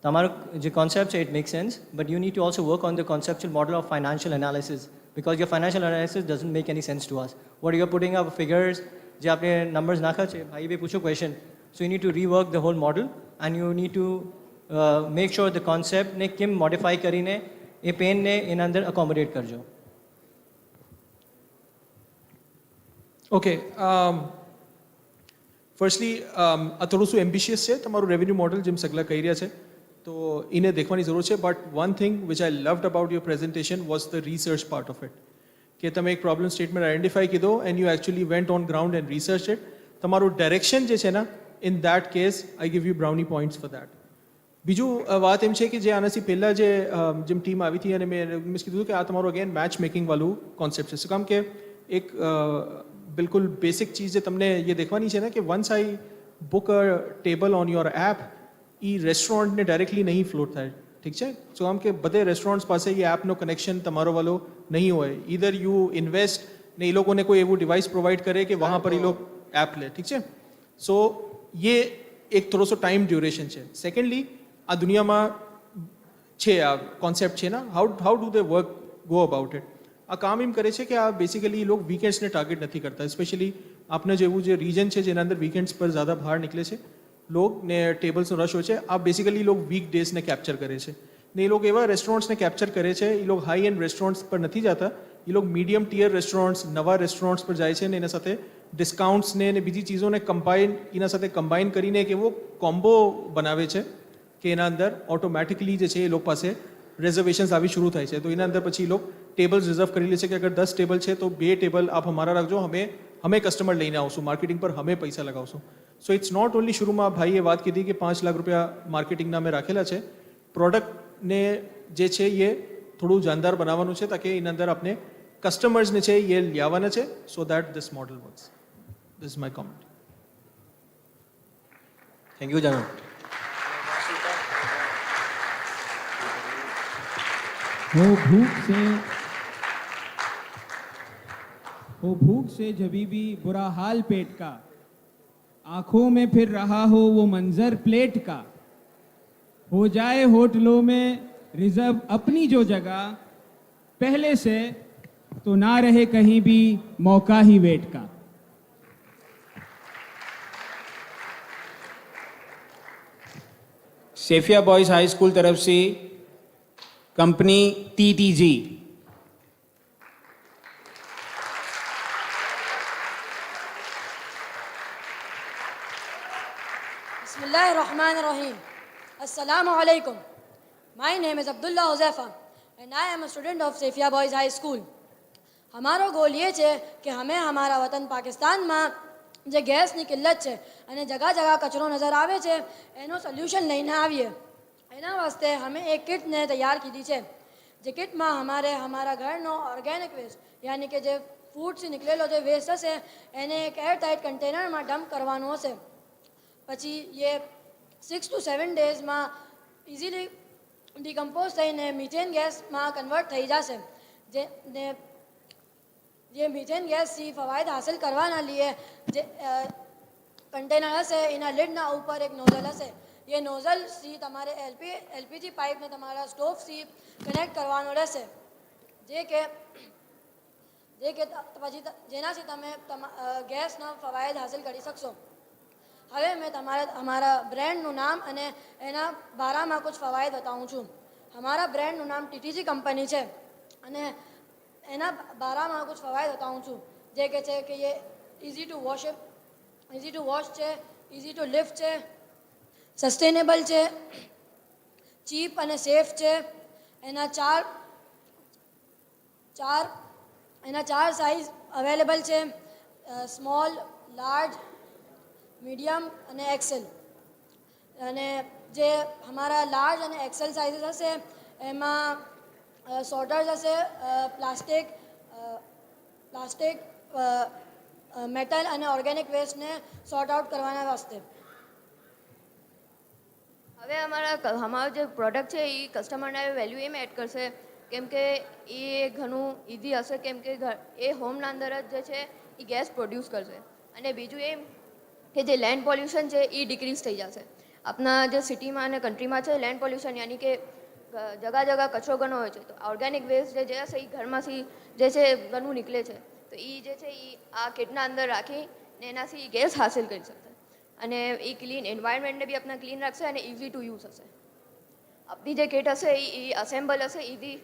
તમારો જે concept છે it makes sense but you need to also work on the conceptual model of financial analysis because your financial analysis doesn't make any sense to us what you're putting up figures જે આપણે numbers નાખા છે ભાઈ બે પૂછો question so you need to rework the whole model and you need to make sure the concept ને કેમ modify કરીને એ પેનને એના અંદર અકોમોડેટ કરજો
ઓકે ફર્સ્ટલી આ થોડું શું એમ્બિશિયસ છે તમારું રેવન્યુ મોડલ જેમ સગલા કહી રહ્યા છે તો એને દેખવાની જરૂર છે but one thing which I loved about your presentation was the research part of it કે તમે એક પ્રોબ્લેમ સ્ટેટમેન્ટ આઈડેન્ટિફાઈ કીધો and you actually went on ground and research it તમારું ડાયરેક્શન જે છે ને in that case I give you brownie points for that બીજું વાત એમ છે કે જે આનાથી પહેલાં જેમ ટીમ આવી હતી અને મેં કીધું કે આ તમારું અગેન મેચ મેકિંગ વાળું કોન્સેપ્ટ છે શું કામ કે એક बिल्कुल बेसिक चीज़ है तुमने ये देखवानी है ना कि once I book a table on your app ई रेस्टोरंट ने डायरेक्टली नहीं फ्लोट था ठीक है सो हम के बधे रेस्टोरंट्स पास ये ऐपનો કનેક્શન તમારો વાલો નહીં હોય ઈધર યુ ઇન્વેસ્ટ ને એ લોકોને કોઈ એવું ડિવાઇસ પ્રોવાઈડ કરે કે વहाँ पर એ लोग ऐप ले ठीक है सो ये एक थोड़ो सो टाइम ड्यूरेशन છે સેકન્ડલી આ દુનિયામાં છે આ કોન્સેપ્ટ છે ના how do they work go about it આ કામ એમ કરે છે કે આ બેસિકલી એ લોકો વીકેન્ડ્સને ટાર્ગેટ નથી કરતા સ્પેશિયલી આપને જેવું જે રીજન છે જેના અંદર વીકેન્ડ્સ પર ज़्यादा બહાર નીકળે છે લોગ ને ટેબલ્સનો રશ હોય છે આ બેસિકલી લોગ વીક ડેઝને કેપ્ચર કરે છે ને એ લોકો એવા રેસ્ટોરન્ટ્સને કેપ્ચર કરે છે એ લોકો હાઈ એન્ડ રેસ્ટોરન્ટ્સ પર નથી જતા એ લોકો મીડિયમ ટિયર રેસ્ટોરન્ટ્સ નવા રેસ્ટોરન્ટ્સ પર જાય છે ને એના સાથે ડિસ્કાઉન્ટ્સને ને બીજી ચીજોને એના સાથે કમ્બાઈન કરીને એક એવો કોમ્બો બનાવે છે કે એના અંદર ઓટોમેટિકલી જે છે એ લોકો પાસે रिजर्वेशंस આવી शुरू થાય છે તો એના અંદર પછી लोग टेबल्स रिजर्व કરી લે છે કે અગર 10 ટેબલ છે તો 2 ટેબલ આપ हमारा રાખજો हमें कस्टमर લઈને આવશું માર્કેટિંગ પર हमें પૈસા લગાવશું સો ઇટ્સ નોટ ઓન્લી शुरूમાં ભાઈએ વાત કીધી કે 5 લાખ રૂપિયા માર્કેટિંગના મેં રાખેલા છે પ્રોડક્ટને જે છે એ થોડું જાનદાર બનાવવાનું છે તાકે એના અંદર આપણે કસ્ટમર્સને છે એ લાવવાના છે so that this model works this is my comment
thank you જનાબ
हो भूख से जभी भी बुरा हाल पेट का आंखों में फिर रहा हो वो मंजर प्लेट का हो जाए होटलों में रिजर्व अपनी जो जगह पहले से तो ना रहे कहीं भी मौका ही वेट का सेफिया बॉयज़ हाई स्कूल तरफ से
company TTG.
Bismillahirrahmanirrahim. Assalamu alaikum. My name is Abdullah Huzaifa and I am a student of Safia Boys High School. हमारो गोल ये છે કે અમે અમારા વતન પાકિસ્તાનમાં જે ગેસની કિલ્લત છે અને જગા જગા કચરો નજર આવે છે એનો સોલ્યુશન લઈને આવીએ. એના વાસ્તે અમે એક કિટને તૈયાર કીધી છે જે કિટમાં અમારા ઘરનો ઓર્ગેનિક વેસ્ટ યાની કે જે ફૂડથી નીકળેલો જે વેસ્ટ હશે એને એક એરટાઇટ કન્ટેનરમાં ડમ્પ કરવાનો હશે. પછી એ 6 to 7 ડેઝમાં ઇઝીલી ડિકમ્પોઝ થઈને મિથેન ગેસમાં કન્વર્ટ થઈ જશે. જે મિથેન ગેસથી ફવાયદ હાસિલ કરવાના લીએ જે કન્ટેનર હશે એના લીડના ઉપર એક નોઝલ હશે. એ નોઝલથી તમારે એલપીજી પાઇપને તમારા સ્ટોવથી કનેક્ટ કરવાનો રહેશે પછી જેનાથી તમે ગેસનો ફવાયદ હાસિલ કરી શકશો. હવે મેં અમારા બ્રાન્ડનું નામ અને એના બારામાં કુછ ફવાયદ બતાવું છું. અમારા બ્રાન્ડનું નામ TTG કંપની છે અને એના બારામાં કુછ ફવાયદ બતાવું છું જે કે છે કે એ ઇઝી ટુ વોશ છે, ઇઝી ટુ લિફ્ટ છે, સસ્ટેનેબલ છે, ચીપ અને સેફ છે. એના ચાર સાઇઝ અવેલેબલ છે, સ્મોલ, લાર્જ, મીડિયમ અને એક્સેલ. અને જે અમારા લાર્જ અને એક્સેલ સાઇઝીસ હશે એમાં સોર્ટર્સ હશે પ્લાસ્ટિક, મેટલ અને ઓર્ગેનિક વેસ્ટને સોર્ટ આઉટ કરવાના વાસ્તે.
હવે અમારો જે પ્રોડક્ટ છે એ કસ્ટમરને વેલ્યુ એમ એડ કરશે કેમ કે એ ઘણું ઇઝી હશે કેમ કે એ હોમના અંદર જ જે છે એ ગેસ પ્રોડ્યુસ કરશે. અને બીજું એમ કે જે લેન્ડ પોલ્યુશન છે એ ડિક્રીઝ થઈ જશે. આપણા જે સિટીમાં અને કન્ટ્રીમાં છે લેન્ડ પોલ્યુશન યાની કે જગા જગા કચરો ઘણો હોય છે તો ઓર્ગેનિક વેસ્ટ જે હશે એ ઘરમાંથી જે છે ઘણું નીકળે છે તો એ જે છે એ આ કિટના અંદર રાખીને એનાથી ગેસ હાસિલ કરી શકશે. અને એ ક્લીન એન્વાયરમેન્ટને બી આપણા ક્લીન રાખશે અને ઇઝી ટુ યુઝ હશે. આપણી જે કિટ હશે એ અસેમ્બલ હશે ઇઝી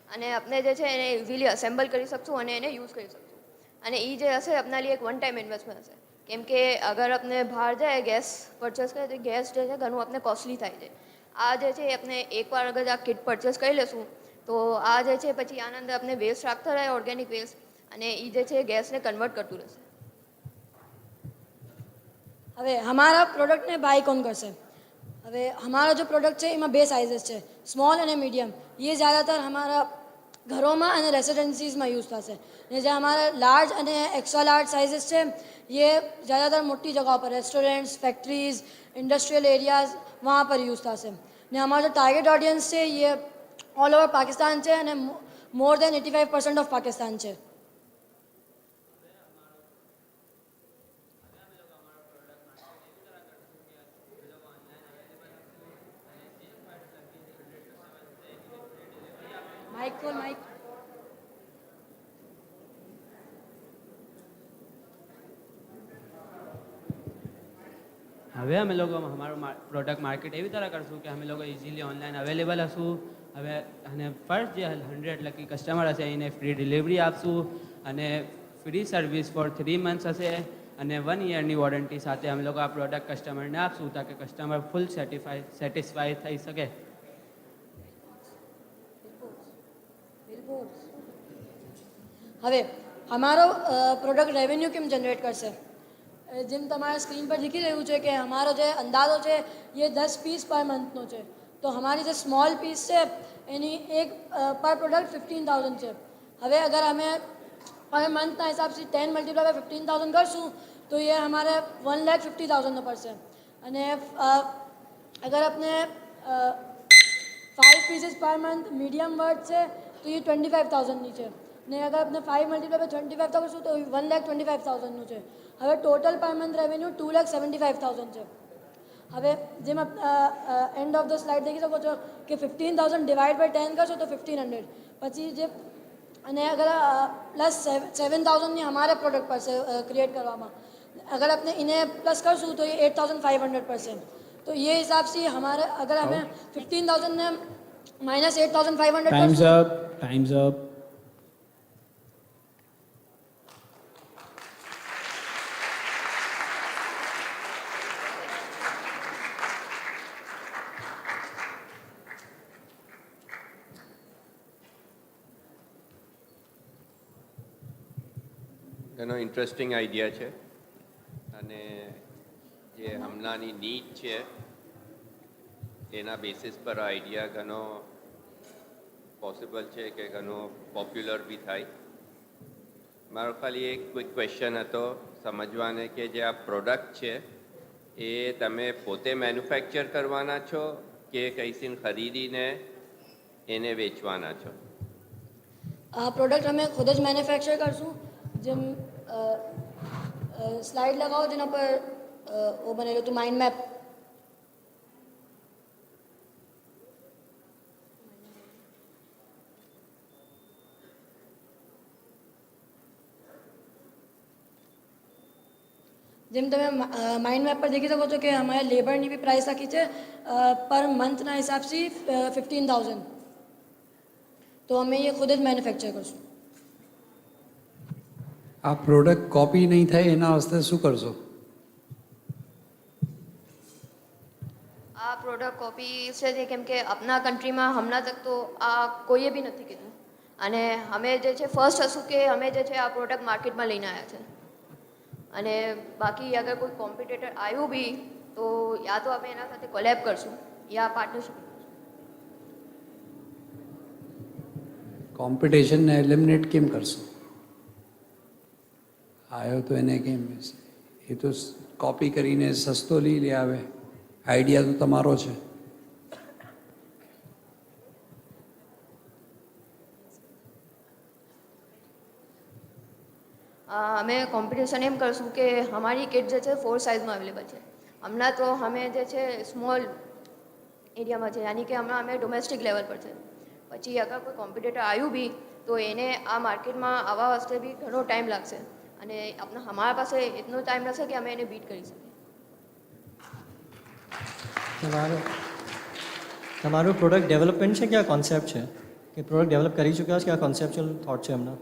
અને આપણે જે છે એને ઇઝીલી અસેમ્બલ કરી શકશું અને એને યુઝ કરી શકશું. અને એ જે હશે આપણા लिए એક વન ટાઈમ ઇન્વેસ્ટમેન્ટ હશે કેમ કે અગર આપણે બહાર જાય ગેસ પરચેસ કરે તો ગેસ જે છે ઘણું આપણે કોસ્ટલી થાય છે. આ જે છે આપણે એકવાર અગર આ કિટ પરચેસ કરી લેશું તો આ જે છે પછી આના અંદર આપણે વેસ્ટ રાખતા રહે ઓર્ગેનિક વેસ્ટ અને એ જે છે ગેસને કન્વર્ટ કરતું રહેશે.
હવે અમારા પ્રોડક્ટને બાય કોણ કરશે? હવે અમારો जो પ્રોડક્ટ છે એમાં બે સાઇઝીસ છે, સ્મોલ અને મીડિયમ. ये ज़्यादातर हमारा घरों અને રેસિડેન્સીઝમાં યુઝ થશે. ને જે અમારા લાર્જ અને એક્સ્ટ્રા લાર્જ સાઇઝીસ છે ये ज़्यादातर मोटी जगह पर रेस्टोरेंट्स, फैक्ट्रीज, इंडस्ट्रियल एरियाज वहाँ पर यूज़ થશે. ને અમારો जो टारगेट ऑडियंस છે ये ऑल ओवर पाकिस्तान છે અને મોર દેન 85% ઓફ પાકિસ્તાન છે. माइक
હવે અમે લોકો અમારું પ્રોડક્ટ માર્કેટ એવી તરહ કરશું કે અમે લોકો ઇઝીલી ઓનલાઈન અવેલેબલ હશું. હવે અને ફર્સ્ટ જે 100 લકી કસ્ટમર હશે એને ફ્રી ડિલિવરી આપશું અને ફ્રી સર્વિસ ફોર 3 મંથ્સ હશે અને 1 યરની વોરંટી સાથે અમે લોકો આ પ્રોડક્ટ કસ્ટમરને આપશું તાકે કસ્ટમર ફૂલ સેટિસ્ફાઈ થઈ શકે.
હવે અમારો પ્રોડક્ટ રેવન્યુ કેમ જનરેટ કરશે? જેમ તમારા સ્ક્રીન પર દેખી રહ્યું છે કે અમારો જે અંદાજો છે એ 10 પીસ પર મંથનો છે. તો અમારી જે સ્મોલ પીસ છે એની એક પર પ્રોડક્ટ 15,000 છે. હવે અગર અમે પર મંથના હિસાબથી 10 મલ્ટીપ્લાય બાય 15,000 કરશું તો એ અમારે 1,50,000 પડશે. અને અગર આપણે 5 pieces per month medium word છે તો એ 25,000ની છે. ને અગર આપણે 5 મલ્ટીપ્લાય બાય 25 કરશું તો 1,25,000નું છે. હવે ટોટલ પર મંથ રેવન્યુ 2,75,000 છે. હવે જેમ એન્ડ ઓફ ધ સ્લાઇડ દેખી શકો છો કે 15,000 ડિવાઇડ બાય 10 કરશો તો 1,500 પછી જે અને અગર પ્લસ 7,000ની અમારે પ્રોડક્ટ પડશે ક્રિએટ કરવામાં. अगर अपने इन्हें प्लस कर सूँ तो ये 8,500 %. तो ये हिसाब से हमारे अगर हमें 15,000 ने minus 8,500
Time's
करसूं?
up. Time's up.
ઘણો ઇન્ટરેસ્ટિંગ આઈડિયા છે અને જે હમણાંની નીડ છે એના બેસિસ પર આઈડિયા ઘણો પોસિબલ છે કે ઘણો પોપ્યુલર બી થાય. મારો ખાલી એક ક્વિક ક્વેશ્ચન હતો સમજવાને કે જે આ પ્રોડક્ટ છે એ તમે પોતે મેન્યુફેક્ચર કરવાના છો કે કઈસીને ખરીદીને એને વેચવાના છો?
આ પ્રોડક્ટ અમે ખુદ જ મેન્યુફેક્ચર કરશું. જેમ સ્લાઇડ લગાવો જેના પર वो बनेલું હતું માઇન્ડ મેપ. જેમ તમે માઇન્ડ મેપ પર દેખી શકો છો કે અમારે લેબરની બી પ્રાઇસ રાખી છે પર મંથના હિસાબથી 15,000. તો અમે એ ખુદ જ મેન્યુફેક્ચર કરશું.
આ પ્રોડક્ટ કોપી નહીં થાય એના વાસ્તે શું કરશો?
આ પ્રોડક્ટ કોપી છે જે કેમ કે આપણા કન્ટ્રીમાં હમણાં તક તો આ કોઈએ બી નથી કીધું અને અમે જે છે ફર્સ્ટ હશું કે અમે જે છે આ પ્રોડક્ટ માર્કેટમાં લઈને આવ્યા છે અને બાકી અગર કોઈ કોમ્પિટિટર આવ્યું બી તો યા તો અમે એના સાથે કોલેબ કરશું યા પાર્ટનરશિપ.
કોમ્પિટિશનને એલિમિનેટ કેમ કરશો? આવ્યો તો એને કેમ? એ તો કોપી કરીને સસ્તો લઈ લે આવે. આઈડિયા તો તમારો છે.
અમે કોમ્પિટિશન એમ કરશું કે અમારી કિટ જે છે 4 સાઇઝમાં અવેલેબલ છે. હમણાં તો અમે જે છે સ્મોલ એરિયામાં છે યાની કે હમણાં અમે ડોમેસ્ટિક લેવલ પર છે. પછી અગર કોઈ કોમ્પિટિટર આવ્યું બી તો એને આ માર્કેટમાં આવવા વાસ્તે બી ઘણો ટાઈમ લાગશે અને આપણા અમારા પાસે એટલો ટાઈમ રહેશે કે અમે એને બીટ કરી શકીએ.
તમારું પ્રોડક્ટ ડેવલપમેન્ટ છે કે આ કોન્સેપ્ટ છે કે પ્રોડક્ટ ડેવલપ કરી ચૂક્યા છે કે આ કોન્સેપ્ચ્યુઅલ થોટ છે હમણાં?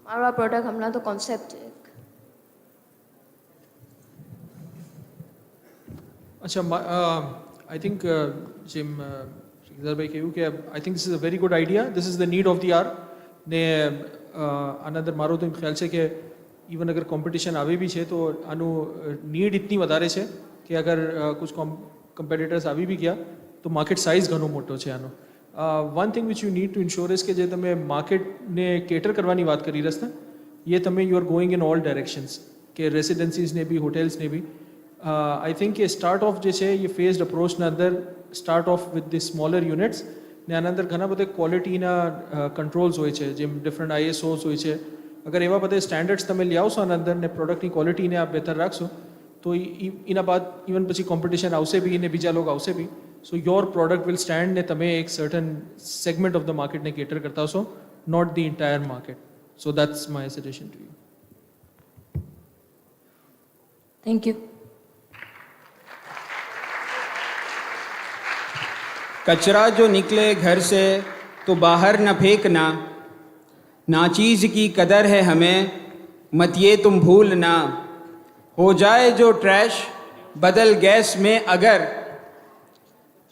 મારો આ પ્રોડક્ટ હમણાં તો કોન્સેપ્ટ છે.
અચ્છા, આઈ થિંક જેમ શ્રીધરભાઈ કહ્યું કે I think this is a very good idea. This is the need of the hour. ને આના અંદર મારો તો એમ ખ્યાલ છે કે ઇવન અગર કોમ્પિટિશન આવી બી છે તો આનું નીડ એટલી વધારે છે કે અગર કુછ કમ્પેટિટર્સ આવી બી ગયા તો માર્કેટ સાઇઝ ઘણો મોટો છે આનો. One thing which you need to ensure is કે જે તમે માર્કેટને કેટર કરવાની વાત કરી રહ્યા એ તમે you are going in all directions કે રેસિડેન્સીઝને બી હોટેલ્સને બી. આઈ થિંક કે સ્ટાર્ટ ઓફ જે છે એ ફેઝડ અપ્રોચના અંદર start of with the smaller units ને આના અંદર ઘણા બધા ક્વોલિટીના કંટ્રોલ્સ હોય છે જેમ ડિફરન્ટ ISOs હોય છે. અગર એવા બધા સ્ટેન્ડર્ડ્સ તમે લઈ આવશો આના અંદર ને પ્રોડક્ટની ક્વોલિટીને આપ બહેતર રાખશો તો એના બાદ ઇવન પછી કોમ્પિટિશન આવશે બી ને બીજા લોકો આવશે બી. So your product will stand ને તમે એક સર્ટન સેગમેન્ટ ઓફ ધ માર્કેટને કેટર કરતા હશો, not the entire market. So that's my suggestion to you.
Thank you.
कचरा जो निकले घर से तो बाहर न फेंकना, ना चीज़ की कदर है हमें मत ये तुम भूलना, हो जाए जो ट्रैश बदल गैस में अगर,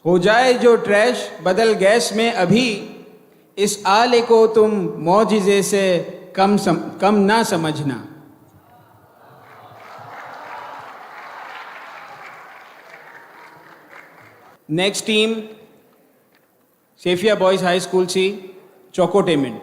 हो जाए जो ट्रैश बदल गैस में अभी, इस आले को तुम मौजिज़े से कम ना समझना. Next team Sophia boys high school सी चौकोटेमेंट.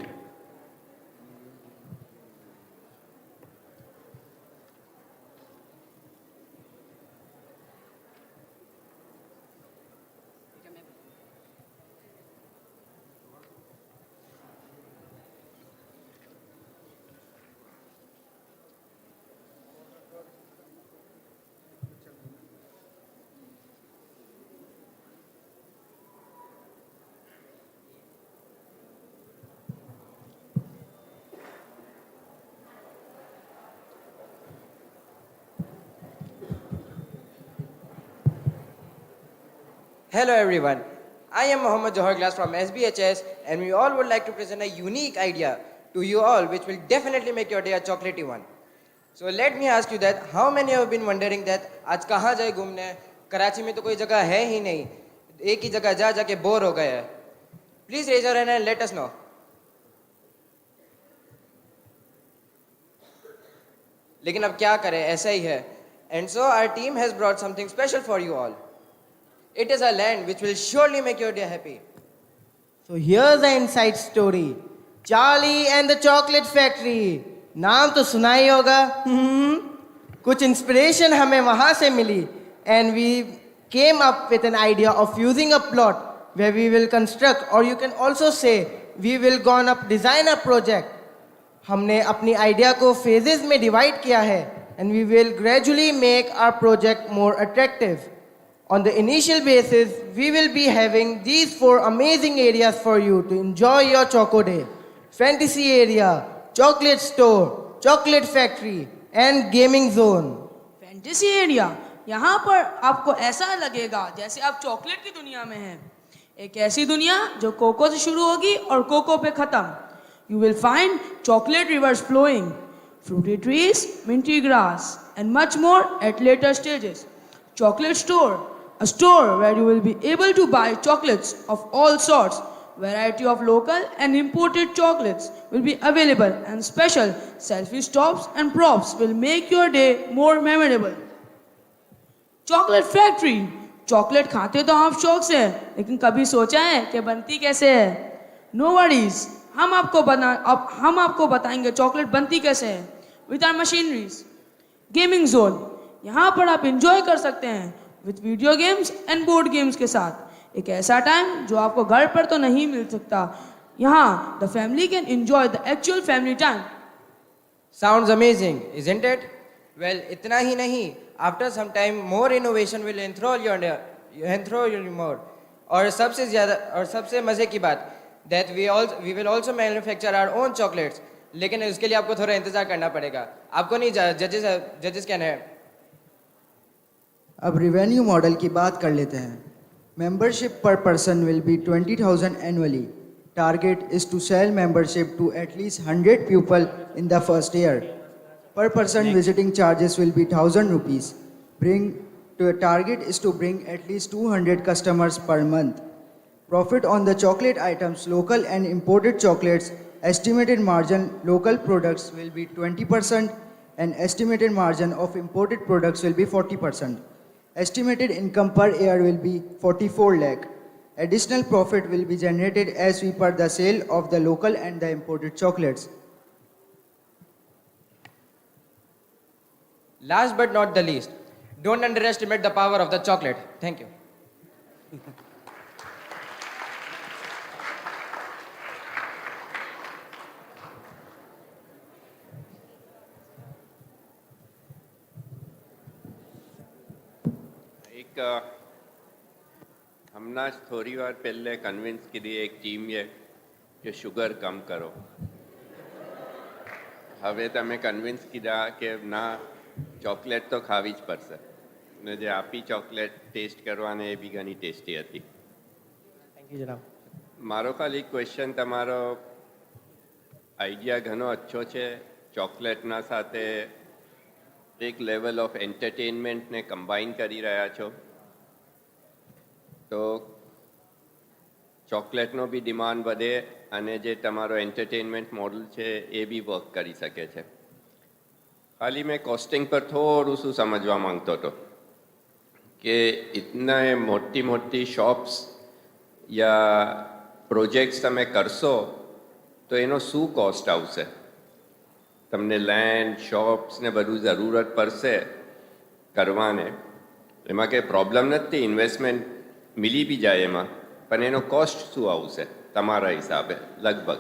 Hello everyone. I am Mohammad Johar Glass from SBHS and we all would like to present a unique idea to you all which will definitely make your day a chocolatey one. So let me ask you that how many have been wondering that आज कहाँ जाए घूमने? कराची में तो कोई जगह है ही नहीं. एक ही जगह जा जाके बोर हो गए हैं. Please raise your hand and let us know. लेकिन अब क्या करें, ऐसा ही है. And so our team has brought something special for you all. It is a land which will surely make your day happy.
So here's the inside story. Charlie and the Chocolate Factory. नाम तो सुना ही होगा. कुछ inspiration हमें वहाँ से मिली. And we came up with an idea of using a plot where we will construct, or you can also say we will gonna design a project. हमने अपनी idea को phases में divide किया है. And we will gradually make our project more attractive. On the initial basis, we will be having these 4 amazing areas for you to enjoy your Choco Day. Fantasy area, chocolate store, chocolate factory and gaming zone.
Fantasy area, यहाँ पर आपको ऐसा लगेगा जैसे आप chocolate की दुनिया में हैं. एक ऐसी दुनिया जो कोको से शुरू होगी और कोको पे खत्म. You will find chocolate rivers flowing, fruity trees, minty grass and much more at later stages. Chocolate store, a store where you will be able to buy chocolates of all sorts. Variety of local and imported chocolates will be available and special selfie stops and props will make your day more memorable. Chocolate factory, chocolate खाते तो आप शौक से, लेकिन कभी सोचा है कि बनती कैसे है? No worries, हम आपको बताएंगे चॉकलेट बनती कैसे है with our machineries. Gaming zone, यहाँ पर आप enjoy कर सकते हैं with video games and board games के साथ. एक ऐसा टाइम जो आपको घर पर तो नहीं मिल सकता. यहाँ the family can enjoy the actual family time.
Sounds amazing, isn't it? Well, इतना ही नहीं. After some time, more innovation will enthrall you more. और सबसे ज़्यादा और सबसे मज़े की बात that we will also manufacture our own chocolates. लेकिन उसके लिए आपको थोड़ा इंतजार करना पड़ेगा. आपको नहीं, जजेस कहना है.
अब रेवेन्यू मॉडल की बात कर लेते हैं. Membership per person will be 20,000 annually. Target is to sell membership to at least 100 people in the first year. Per person visiting charges will be 1,000 rupees. Target is to bring at least 200 customers per month. Profit on the chocolate items, local and imported chocolates, estimated margin local products will be 20% and estimated margin of imported products will be 40%. Estimated income per year will be 44 lakh. Additional profit will be generated as we per the sale of the local and the imported chocolates.
Last but not the least, don't underestimate the power of the chocolate. Thank you.
હમણાં જ થોડી વાર પહેલે convince કરી એક ટીમે કે sugar કમ કરો. હવે તમે કન્વિન્સ કીધા કે ના ચોકલેટ તો ખાવી જ પડશે. ને જે આપી ચોકલેટ ટેસ્ટ કરવાને એ બી ઘણી ટેસ્ટી હતી.
થેન્ક યુ જનાબ.
મારો ખાલી ક્વેશ્ચન, તમારો આઈડિયા ઘણો અચ્છો છે. ચોકલેટના સાથે એક લેવલ ઓફ એન્ટરટેનમેન્ટને કમ્બાઈન કરી રહ્યા છો, તો ચોકલેટનો બી ડિમાન્ડ વધે અને જે તમારો એન્ટરટેનમેન્ટ મોડલ છે એ બી વર્ક કરી શકે છે. ખાલી મેં કોસ્ટિંગ પર થોડું શું સમજવા માંગતો હતો કે ઇતના મોટી મોટી શોપ્સ યા પ્રોજેક્ટ્સ તમે કરશો તો એનો શું કોસ્ટ આવશે? તમને લેન્ડ, શોપ્સ ને બધું જરૂરત પડશે કરવાને. એમાં કંઈ પ્રોબ્લેમ નથી, ઇન્વેસ્ટમેન્ટ मिली भी जाए एम पर एनो कॉस्ट शू आवशे तमारा हिसाबे लगभग?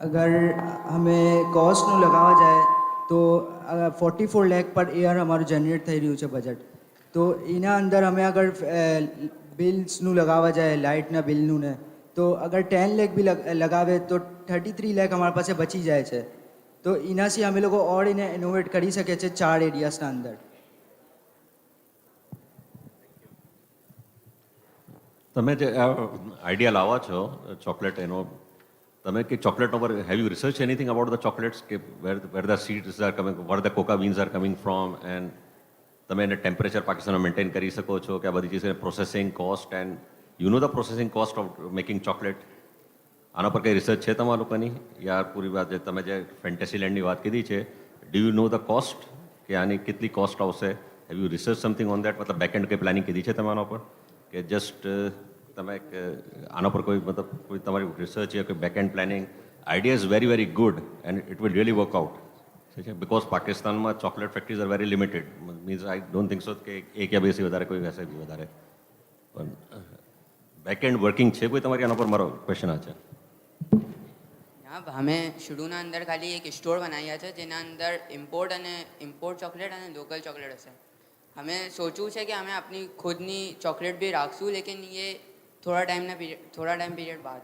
अगर हमें कॉस्ट नु लगावा जाए तो 44 लाख पर ईयर हमाરું जनरेट થઈ રહ્યું છે બજેટ. તો એના અંદર અમે અગર બિલ્સનું લગાવવા જાય, લાઇટના બિલનું ને, તો અગર 10 લાખ બી લગાવે તો 33 લાખ અમારા પાસે બચી જાય છે. તો એનાથી અમે લોકો ઓર એને ઇનોવેટ કરી શકીએ છીએ 4 એરિયાસના અંદર.
તમે જે આઈડિયા લાવો છો ચોકલેટ એનો તમે કે ચોકલેટ ઉપર have you research anything about the chocolates કે where the seeds are coming where the cocoa beans are coming from and તમે એને ટેમ્પરેચર પાકિસ્તાનમાં મેન્ટેન કરી શકો છો કે આ બધી cheese processing cost and you know the processing cost of making chocolate આના પર કંઈ રિસર્ચ છે તમારા લોકોની યાર પૂરી વાત જે તમે જે ફેન્ટેસી લેન્ડની વાત કીધી છે do you know the cost કે આની કેટલી કોસ્ટ આવશે have you research something on that મતલબ બેક એન્ડ કંઈ પ્લાનિંગ કીધી છે તમારા પર કે જસ્ટ તમે આના પર કોઈ મતલબ કોઈ તમારી રિસર્ચ છે કોઈ back and planning idea is very very good and it will really work out છે બિકોઝ પાકિસ્તાનમાં chocolate factories are very limited means I don't think so કે એક યા બેથી વધારે કોઈ હશે બી વધારે પણ બેક એન્ડ વર્કિંગ છે કોઈ તમારી આના પર મારો ક્વેશ્ચન આ છે
हमें शुरू ના અંદર ખાલી એક સ્ટોર બનાવ્યા છે જેના અંદર ઇમ્પોર્ટ ચોકલેટ અને લોકલ ચોકલેટ હશે हमें सोचूं છે કે અમે આપની ખુદની ચોકલેટ भी રાખશું लेकिन ये थोड़ा टाइम पीरियड बाद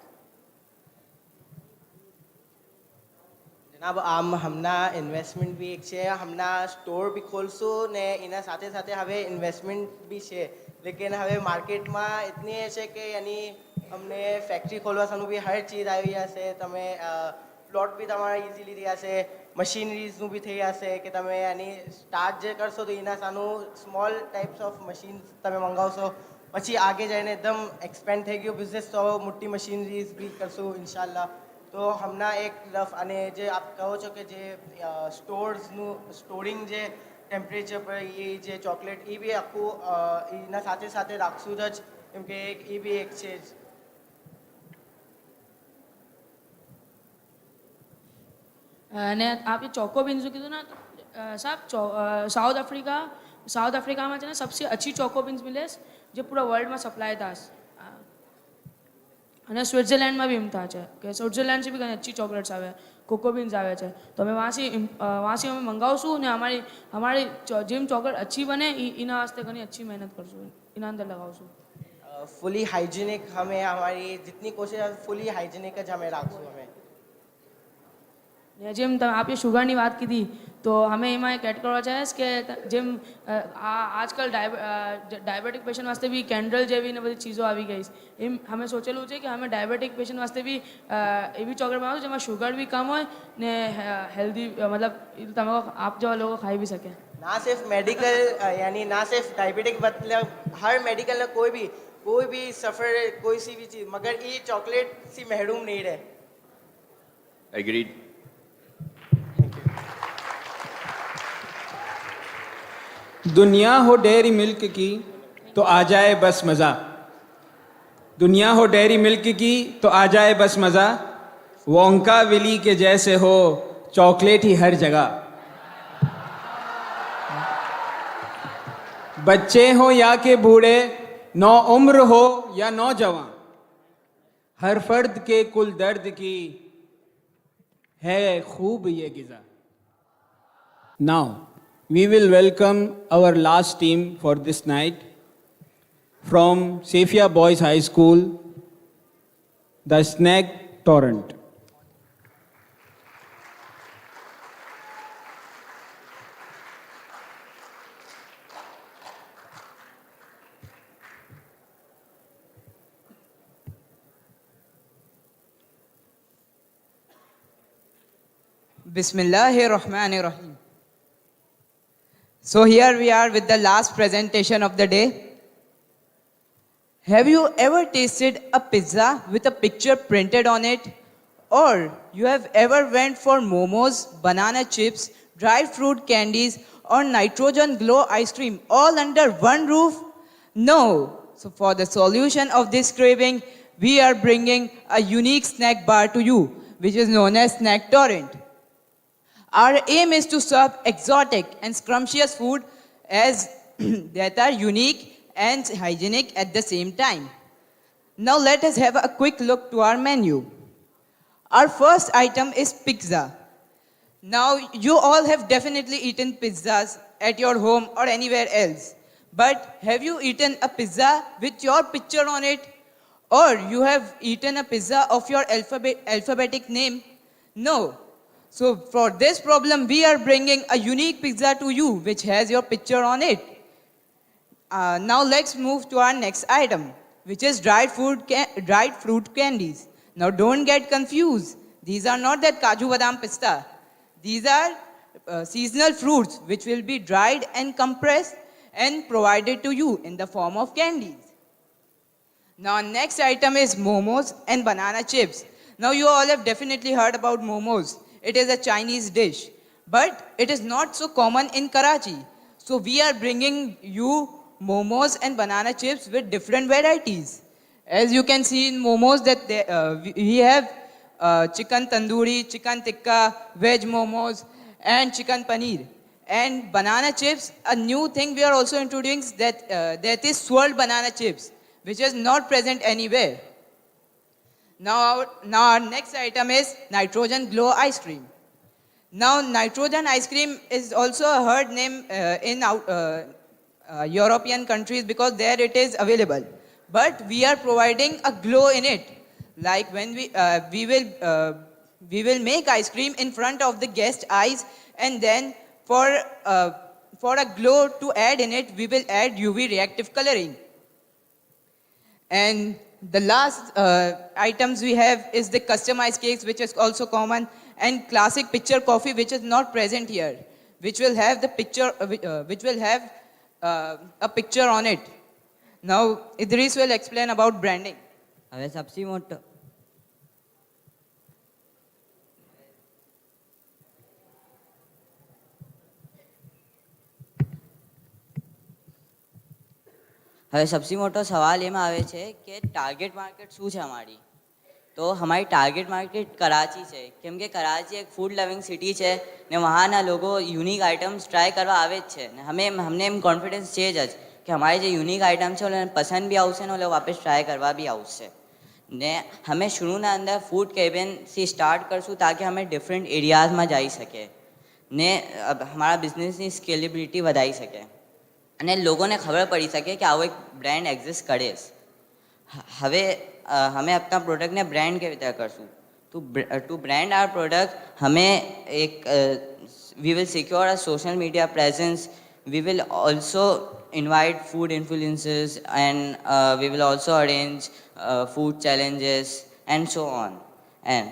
જનાબ આમ હમણાં ઇન્વેસ્ટમેન્ટ બી એક છે હમણાં સ્ટોર બી ખોલશું ને એના સાથે સાથે હવે ઇન્વેસ્ટમેન્ટ બી છે લેકિન હવે માર્કેટમાં એટલી એ છે કે એની અમને ફેક્ટરી ખોલવાનું બી હર ચીજ આવી જશે તમે પ્લોટ બી તમારા ઇઝીલી થઈ જશે મશીનરીઝનું બી થઈ જશે કે તમે એની સ્ટાર્ટ જે કરશો તો એના સાનું સ્મોલ ટાઈપ્સ ઓફ મશીન તમે મંગાવશો પછી આગે જઈને એકદમ એક્સપેન્ડ થઈ ગયું બિઝનેસ તો મોટી મશીનરીઝ બી કરશું ઇન્શાલ્લાહ તો હમણાં એક રફ અને જે આપ કહો છો કે જે સ્ટોર્સનું સ્ટોરિંગ જે ટેમ્પરેચર પર એ જે ચોકલેટ એ બી આખું એના સાથે સાથે રાખશું જ કેમ કે એ બી એક છે
અને आप ये चोको बीन्स जो कीधું ना साहब साउथ अफ्रीकाમાં છે ને સબસે अच्छी ચોકો બીન્સ મિલે જે પૂરા વર્લ્ડમાં સપ્લાય था અને સ્વિટ્ઝરલैंड भी मिलता है कि स्विट्जरलैंड से भी घनी अच्छी चॉकलेट्स आवे कोको बीन्स आवे છે तो અમે वहाँ से અમે મંગાવશું ને हमारी जिम चॉकलेट अच्छी बने એના વાસ્તે ઘણી अच्छी मेहनत કરશું એના અંદર લગાવશું
ફૂલી હાઇજીનિક હमें हमारी जितनी कोशिश है फुली हाइजीनिक જ અમે રાખશું અમે
જેમ તમે આપે શુગરની વાત કીધી તો અમે એમાં એક એડ કરવા ચાહીશ કે જેમ આજકાલ ડાયાબિટીક પેશન્ટ વાસ્તે બી કેન્ડલ જેવી ને બધી ચીજો આવી ગઈ એમ અમે સોચેલું છે કે અમે ડાયાબિટીક પેશન્ટ વાસ્તે બી એવી ચોકલેટ બનાવશું જેમાં શુગર બી કમ હોય ને હેલ્ધી મતલબ તમે આપ જેવા લોકો ખાઈ બી શકે
ना सिर्फ मेडिकल यानी ना सिर्फ डायबिटिक मतलब हर मेडिकल में कोई भी सफ़र कोई सी भी चीज़ मगर ये चॉकलेट से महरूम नहीं रहे
एग्रीड
दुनिया हो डेयरी मिल्क की तो आ जाए बस मज़ा दुनिया हो डेयरी मिल्क की तो आ जाए बस मज़ा वोंका विली के जैसे हो चॉकलेट ही हर जगह बच्चे हो या के बूढ़े नौ उम्र हो या नौजवान हर फर्द के कुल दर्द की है खूब ये Giza now we will welcome our last team for this night from Safia Boys High School, the Snack Torrent.
Bismillahirrahmanirrahim. So here we are with the last presentation of the day. Have you ever tasted a pizza with a picture printed on it? Or you have ever went for momos, banana chips, dried fruit candies or nitrogen glow ice cream all under one roof? No. So for the solution of this craving, we are bringing a unique snack bar to you, which is known as Snack Torrent. Our aim is to serve exotic and scrumptious food as that are unique and hygienic at the same time. Now let us have a quick look to our menu. Our first item is pizza. Now you all have definitely eaten pizzas at your home or anywhere else. But have you eaten a pizza with your picture on it? Or you have eaten a pizza of your alphabetic name? No. So for this problem, we are bringing a unique pizza to you, which has your picture on it. Now let's move to our next item. which is dried fruit candies. Now don't get confused. These are not that Kaju Badam pista. These are seasonal fruits which will be dried and compressed and provided to you in the form of candies. Now next item is momos and banana chips. Now you all have definitely heard about momos. It is a Chinese dish, but it is not so common in Karachi. So we are bringing you momos and banana chips with different varieties. As you can see in momos that we have chicken tandoori, chicken tikka, veg momos and chicken paneer. And banana chips, a new thing we are also introducing that is swirled banana chips, which is not present anywhere. Now our next item is nitrogen glow ice cream. Now nitrogen ice cream is also a heard name in European countries because there it is available. But we are providing a glow in it. Like when we will make ice cream in front of the guest eyes, and then for a glow to add in it, we will add UV reactive coloring. And the last items we have is the customized cakes, which is also common, and classic picture coffee, which is not present here, which will have the picture, which will have a picture on it. Now Idris will explain about branding.
હવે સૌથી મોટો હવે સૌથી મોટો સવાલ એમાં આવે છે કે ટાર્ગેટ માર્કેટ શું છે અમારી. તો हमारी टारगेट मार्केट कराची છે કેમ કે કરાચી એક ફૂડ લવિંગ સિટી છે ને વહાના લોકો યુનિક આઇટમ્સ ટ્રાય કરવા આવે જ છે ને અમને એમ કોન્ફિડન્સ છે જ કે અમારી જે યુનિક આઇટમ છે ઓને પસંદ બી આવશે ને ઓલે વાપસ ટ્રાય કરવા બી આવશે. ને અમે શુરુના અંદર ફૂડ કેબિનથી સ્ટાર્ટ કરશું તાકે અમે ડિફરન્ટ એરિયાઝમાં જઈ શકીએ ને અમારા બિઝનેસની સ્કેલેબિલિટી વધારી શકે અને લોકોને ખબર પડી શકે કે આવો એક બ્રાન્ડ એક્ઝિસ્ટ કરે છે. હવે हमें अपना प्रोडक्ट ने ब्रांड के वितर करसूँ टू ब्रांड आवर प्रोडक्ट हमें एक we will secure a social media presence, we will also invite food influencers and we will also arrange food challenges and so on. And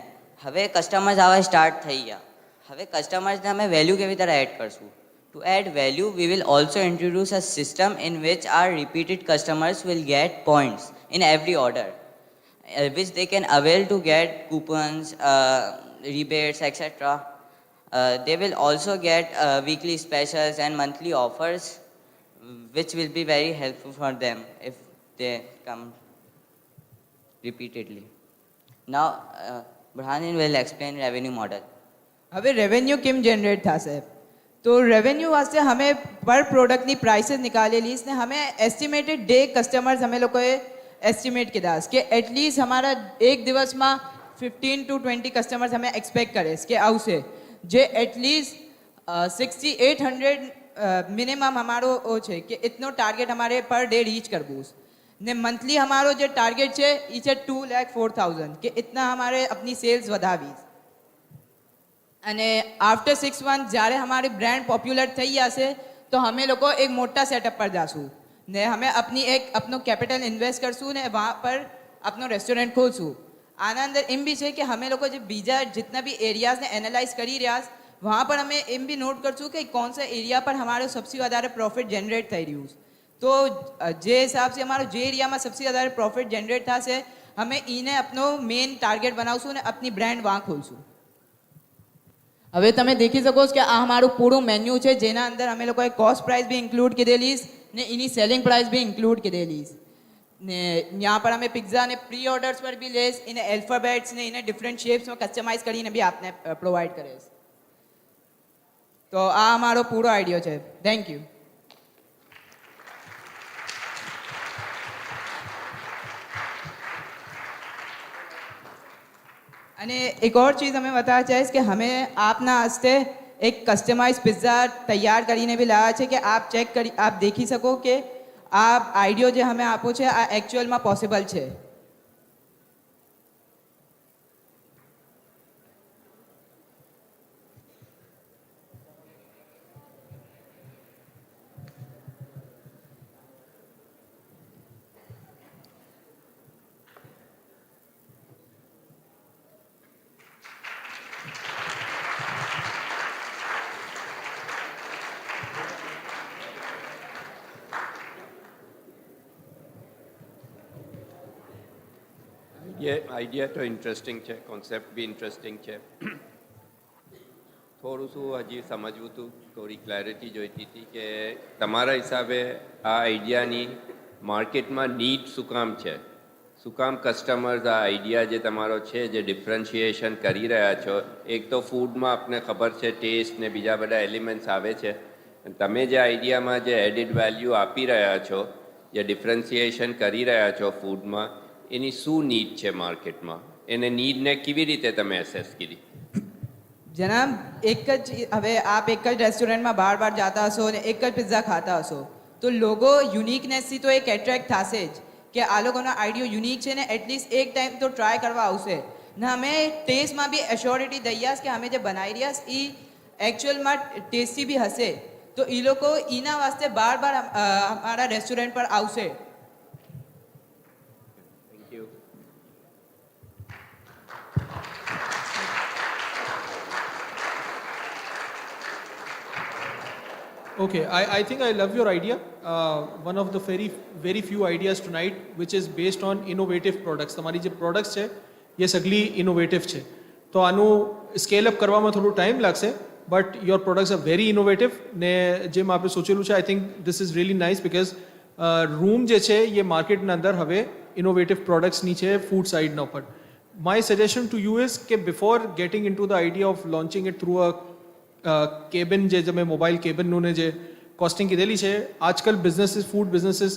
હવે કસ્ટમર્સ આવા start થઈ ગયા. હવે કસ્ટમર્સને અમે વેલ્યુ કેવી રીતે એડ કરશું. To add value, we will also introduce a system in which our repeated customers will get points in every order, which they can avail to get coupons, rebates, etc. They will also get weekly specials and monthly offers, which will be very helpful for them if they come repeatedly. Now, Burhanin will explain revenue model.
હવે revenue કેમ generate થશે? તો revenue વાસ્તે અમે પર પ્રોડક્ટની prices નિકાલેલી ને અમે estimated day customers અમે લોકોએ એસ્ટિમેટ કીધા કે એટલીસ્ટ અમારા એક દિવસમાં 15 to 20 કસ્ટમર્સ અમે એક્સપેક્ટ કરે કે આવશે, જે એટલીસ્ટ 6800 મિનિમમ અમારો છે કે ઇતનો ટાર્ગેટ અમારે પર ડે રીચ કરવું ને મંથલી અમારો જે ટાર્ગેટ છે એ છે 2,04,000 કે ઇતના અમારે अपनी સેલ્સ વધાવી. અને આફ્ટર 6 મંથ જ્યારે અમારી બ્રાન્ડ પોપ્યુલર થઈ જશે તો અમે લોકો એક મોટા સેટઅપ પર જાશું ને અમે अपनो कैपिटल इन्वेस्ट करसूँ ने वहाँ पर अपनो रेस्टोरेंट खोलसूँ. आना अंदर एम भी है कि हमें लोग जो बीजा जितना भी एरियाज ने एनालाइज करी रहा वहाँ पर हमें एम भी नोट करसूँ कि कौन सा एरिया पर हमारे सबसे ज़्यादा प्रॉफिट जनरेट થઈ રહ્યું. तो जे हिसाब से हमारो जे एरिया में सबसे ज़्यादा प्रॉफिट जनरेट था से हमें इन्हें अपनो मेन टार्गेट बनावसूँ ने अपनी ब्रांड वहाँ खोलसूँ. હવે તમે દેખી શકો કે આ અમારું પૂરું મેન્યુ છે જેના અંદર અમે લોકોએ કોસ્ટ પ્રાઇસ બી ઇન્ક્લુડ કરેલી ને એની સેલિંગ પ્રાઇસ બી ઇન્ક્લુડ કરેલી ને यहाँ पर हमें पिज्ज़ा ने प्री ऑर्डर्स पर भी लेस इन्हें अल्फ़ाबेट्स ने इन्हें डिफरेंट शेप्स में कस्टमाइज કરીને भी आपने प्रोवाइड करे. तो આ અમારો પૂરો આઈડિયા છે. Thank you. અને એક और चीज़ हमें बताना चाहिए कि हमें आपना हस्ते एक कस्टमाइज पिज़्ज़ा तैयार કરીને भी લાયા છે કે આપ ચેક કરી આપ देखी सको કે આ આઈડિયો જે અમે આપો છે આ એકચ્યુઅલમાં પોસિબલ છે.
આઈડિયા તો ઇન્ટરેસ્ટિંગ છે, કોન્સેપ્ટ બી ઇન્ટરેસ્ટિંગ છે. થોડું શું હજી સમજવું હતું, થોડી ક્લેરિટી જોઈતી હતી કે તમારા હિસાબે આ આઈડિયાની માર્કેટમાં નીડ શું કામ છે, શું કામ કસ્ટમર્સ આ આઈડિયા જે તમારો છે જે ડિફરન્શિએશન કરી રહ્યા છો. એક તો ફૂડમાં આપને ખબર છે ટેસ્ટ ને બીજા બધા એલિમેન્ટ્સ આવે છે, તમે જે આઈડિયામાં જે એડિડ વેલ્યુ આપી રહ્યા છો, જે ડિફરન્શિએશન કરી રહ્યા છો ફૂડમાં, એની શું નીડ છે માર્કેટમાં, એને નીડને કેવી રીતે તમે એસેસ કરી?
જનાબ, એક જ હવે આપ એક જ રેસ્ટોરન્ટમાં બાર જાતા હશો અને એક જ પિઝા ખાતા હશો તો લોકો યુનિકનેસથી તો એક એટ્રેક્ટ થશે જ કે આ લોકોનો આઈડિયો યુનિક છે ને એટલીસ્ટ એક ટાઈમ તો ટ્રાય કરવા આવશે ને અમે ટેસ્ટમાં બી એશ્યોરિટી દઈયાસ કે અમે જે બનાવી રહ્યા એ એકચ્યુઅલમાં ટેસ્ટી બી હશે તો એ લોકો એના વાસ્તે બાર અમારા રેસ્ટોરન્ટ પર આવશે.
Thank you.
Okay, I think I love your idea. One of the very few ideas tonight, which is based on innovative products. તમારી જે products છે એ સગલી innovative છે. તો આનું સ્કેલ અપ કરવામાં થોડું ટાઈમ લાગશે, but your products are very innovative ને જેમ આપણે સોચેલું છે આઈ think this is really nice because room જે છે એ માર્કેટના અંદર હવે ઇનોવેટિવ પ્રોડક્ટ્સની છે ફૂડ સાઇડના ઉપર. My suggestion to you is કે before getting into the idea of launching it through a cabin જે તમે મોબાઈલ કેબિનનું ને જે કોસ્ટિંગ કીધેલી છે, આજકાલ businesses food businesses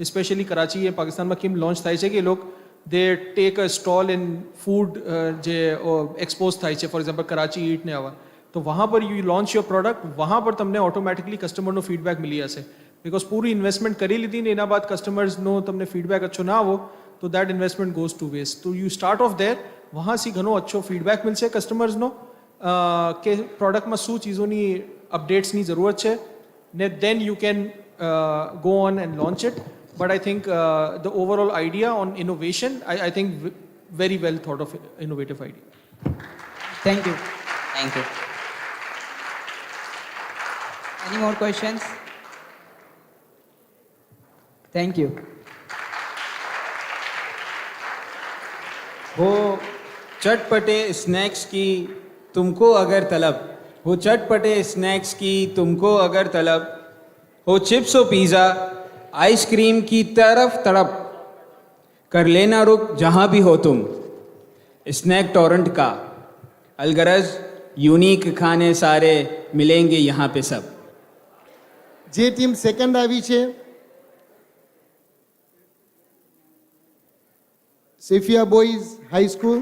specially Karachi એ પાકિસ્તાનમાં કેમ લોન્ચ થાય છે કે લોક they take a stall in food જે એક્સપોઝ થાય છે, ફોર એક્ઝામ્પલ કરાચી ઈટ ને આવા, તો વहाँ पर यू लॉन्च योर प्रोडक्ट, वहाँ पर તમને ઓટોમેટિકલી કસ્ટમરનો ફીડબેક મિલી જશે બિકોઝ પૂરી ઇન્વેસ્ટમેન્ટ કરી લીધી ને એના બાદ કસ્ટમર્સનો તમને ફીડબેક अच्छो ના આવો તો that investment goes to waste. તો યુ સ્ટાર્ટ ઓફ દેર, વहाँ से ઘણો अच्छो ફીડબેક મિલશે કસ્ટમર્સનો કે પ્રોડક્ટમાં શું ચીજોની અપડેટ્સની જરૂરત છે ને then you can go on and launch it. But I think the overall idea on innovation I think very well thought of innovative idea.
Thank you. Thank you. Any more questions? Thank you.
वो चटपटे snacks की तुमको अगर तलब, वो चटपटे snacks की तुमको अगर तलब, हो चिप्स और पिज़्ज़ा आइसक्रीम की तरफ तड़प, कर लेना रुक जहाँ भी हो तुम, स्नैक टोरेंट का अलगरज यूनिक खाने सारे मिलेंगे यहाँ पे सब.
જે ટીમ સેકન્ડ આવી છે સેફિયા બોયઝ હાઈ સ્કૂલ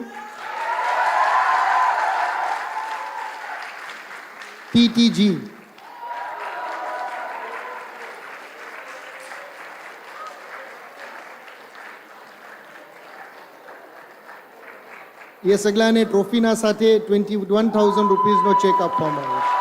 PTG. એ સગલાને ટ્રોફીના સાથે 21,000 રૂપીસનો ચેક આપવામાં આવ્યો છે.